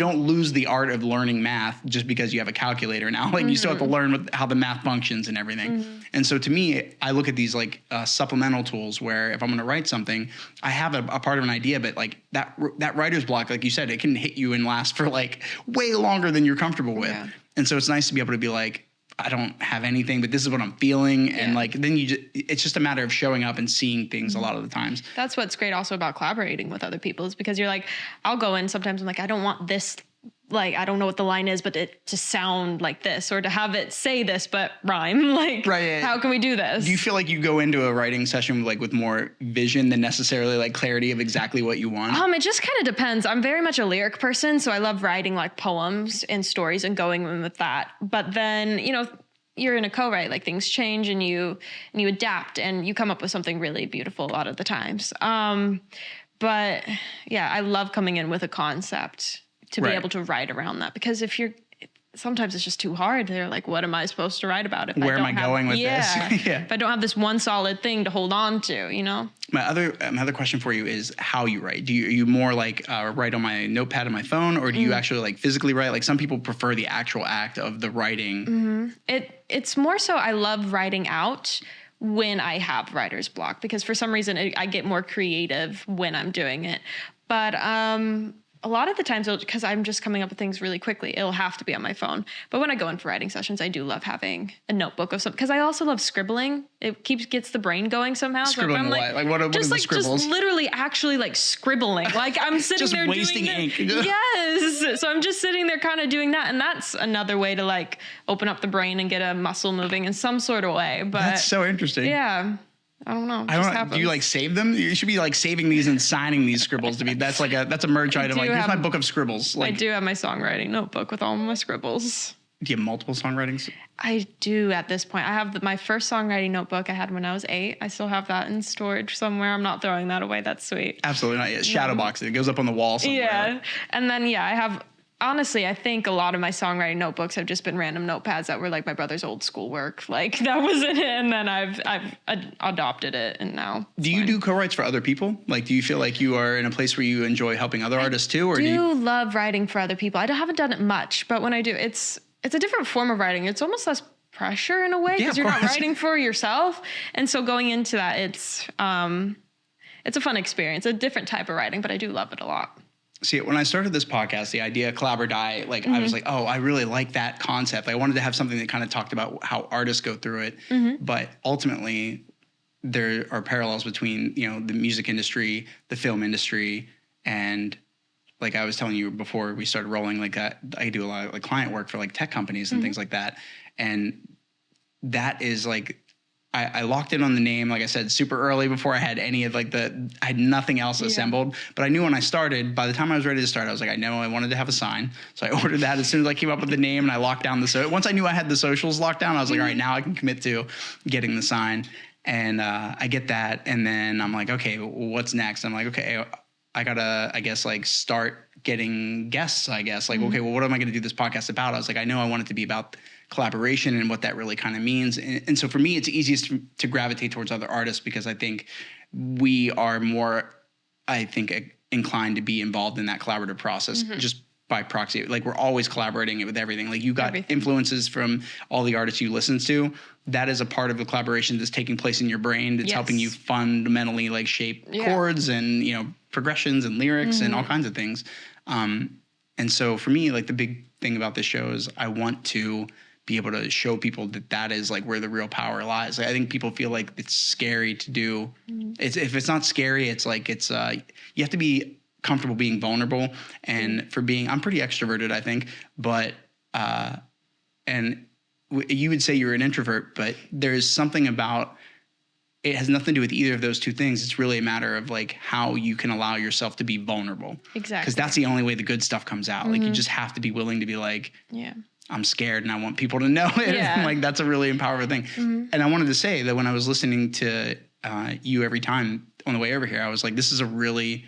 don't lose the art of learning math just because you have a calculator now. Like you still have to learn how the math functions and everything. And so to me, I look at these like supplemental tools where if I'm going to write something, I have a part of an idea, but like that writer's block, like you said, it can hit you and last for like way longer than you're comfortable with. And so it's nice to be able to be like, I don't have anything, but this is what I'm feeling. And like, then it's just a matter of showing up and seeing things a lot of the times. That's what's great also about collaborating with other people is because you're like, I'll go in sometimes I'm like, I don't want this, like, I don't know what the line is, but it to sound like this or to have it say this, but rhyme. Like, how can we do this? Do you feel like you go into a writing session like with more vision than necessarily like clarity of exactly what you want? It just kind of depends. I'm very much a lyric person, so I love writing like poems and stories and going in with that. But then, you know, you're in a co-write, like things change and you adapt and you come up with something really beautiful a lot of the times. But yeah, I love coming in with a concept to be able to write around that, because sometimes it's just too hard. They're like, what am I supposed to write about? Where am I going with this? Yeah. If I don't have this one solid thing to hold on to, you know? My other question for you is how you write. Are you more like write on my notepad on my phone, or do you actually like physically write? Like some people prefer the actual act of the writing. It's more so I love writing out when I have writer's block, because for some reason I get more creative when I'm doing it. But a lot of the times, because I'm just coming up with things really quickly, it'll have to be on my phone. But when I go in for writing sessions, I do love having a notebook of something, because I also love scribbling. It gets the brain going somehow. Scribbling so what? Like what are the scribbles? Just literally actually like scribbling. Like I'm sitting just there wasting doing ink. Yes. So I'm just sitting there kind of doing that. And that's another way to like open up the brain and get a muscle moving in some sort of way. But that's so interesting. Yeah. I don't know. Do you like save them? You should be like saving these and signing these scribbles to be. That's a merch item. Like here's my book of scribbles. Like, I do have my songwriting notebook with all my scribbles. Do you have multiple songwritings? I do at this point. I have my first songwriting notebook I had when I was 8. I still have that in storage somewhere. I'm not throwing that away. That's sweet. Absolutely not. Yeah, shadow box. It goes up on the wall somewhere. Yeah, and then I have. Honestly, I think a lot of my songwriting notebooks have just been random notepads that were like my brother's old school work. Like that was in it, and then I've adopted it, and now. Do you do co-writes for other people? Like, do you feel like you are in a place where you enjoy helping other artists too, or do you love writing for other people? I haven't done it much, but when I do, it's a different form of writing. It's almost less pressure in a way because you're not writing for yourself, and so going into that, it's a fun experience, a different type of writing, but I do love it a lot. See, when I started this podcast, the idea Collab or Die, like I was like, oh, I really like that concept. I wanted to have something that kind of talked about how artists go through it. But ultimately, there are parallels between, you know, the music industry, the film industry, and like I was telling you before we started rolling, like I do a lot of like client work for like tech companies and things like that. And that is like, I locked in on the name, like I said, super early before I had any of like I had nothing else assembled, but I knew when I started, by the time I was ready to start, I was like, I know I wanted to have a sign. So I ordered that as soon as I came up with the name and I locked down once I knew I had the socials locked down, I was like, all right, now I can commit to getting the sign. And I get that. And then I'm like, okay, what's next? I'm like, okay, I gotta, I guess like start getting guests, I guess. Like, okay, well, what am I going to do this podcast about? I was like, I know I want it to be about collaboration and what that really kind of means. And so for me, it's easiest to gravitate towards other artists because I think we are more, inclined to be involved in that collaborative process just by proxy. Like we're always collaborating with everything. Like you got influences from all the artists you listen to. That is a part of the collaboration that's taking place in your brain. That's helping you fundamentally like shape chords and, you know, progressions and lyrics and all kinds of things. And so for me, like the big thing about this show is I want to be able to show people that is like where the real power lies. Like, I think people feel like it's scary to do. If it's not scary, it's like you have to be comfortable being vulnerable. And I'm pretty extroverted, I think, but and you would say you're an introvert, but there's something about it has nothing to do with either of those two things. It's really a matter of like how you can allow yourself to be vulnerable. Exactly. Because that's the only way the good stuff comes out. Like you just have to be willing to be like, I'm scared and I want people to know it. Yeah. Like that's a really empowering thing. And I wanted to say that when I was listening to you every time on the way over here, I was like, this is a really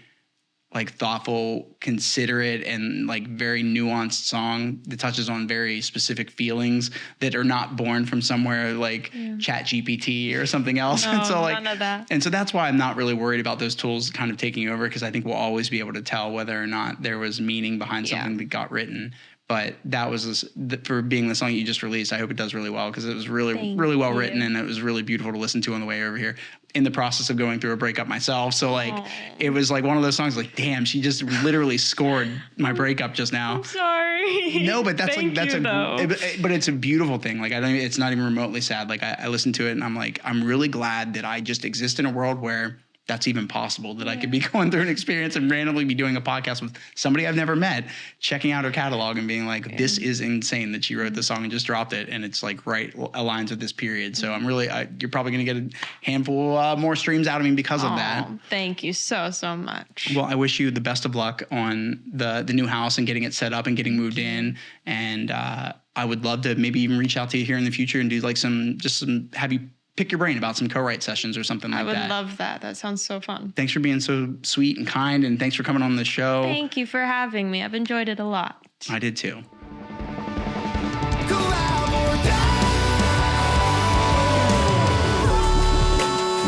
like thoughtful, considerate, and like very nuanced song that touches on very specific feelings that are not born from somewhere like Chat GPT or something else. No, and so like, none of that. And so that's why I'm not really worried about those tools kind of taking over, because I think we'll always be able to tell whether or not there was meaning behind something that got written. But that was for being the song you just released. I hope it does really well because it was really well written and it was really beautiful to listen to on the way over here. In the process of going through a breakup myself, so like it was like one of those songs. Like, damn, she just literally scored my breakup just now. I'm sorry. sorry. No, but that's Thank you, though. but it's a beautiful thing. Like it's not even remotely sad. Like I listen to it and I'm like, I'm really glad that I just exist in a world where that's even possible, that I could be going through an experience and randomly be doing a podcast with somebody I've never met, checking out her catalog and being like, this is insane that she wrote this song and just dropped it. And it's like aligns with this period. So I'm really, you're probably going to get a handful more streams out of me because of that. Thank you so much. Well, I wish you the best of luck on the new house and getting it set up and getting moved in. And I would love to maybe even reach out to you here in the future and do like have you pick your brain about some co-write sessions or something like that. I would love that. That sounds so fun. Thanks for being so sweet and kind, and thanks for coming on the show. Thank you for having me. I've enjoyed it a lot. I did too.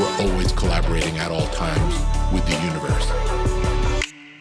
We're always collaborating at all times with the universe.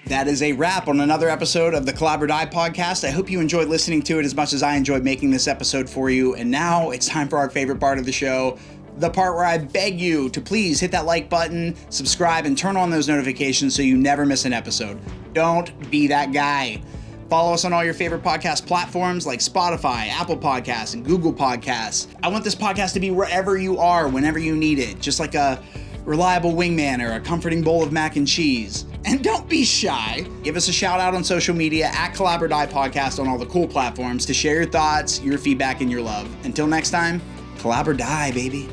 That is a wrap on another episode of the Collab or Die podcast. I hope you enjoyed listening to it as much as I enjoyed making this episode for you. And now it's time for our favorite part of the show, the part where I beg you to please hit that like button, subscribe, and turn on those notifications so you never miss an episode. Don't be that guy. Follow us on all your favorite podcast platforms like Spotify, Apple Podcasts, and Google Podcasts. I want this podcast to be wherever you are, whenever you need it, just like a reliable wingman or a comforting bowl of mac and cheese. And don't be shy. Give us a shout out on social media at Collab or Die Podcast on all the cool platforms to share your thoughts, your feedback, and your love. Until next time, Collab or Die, baby.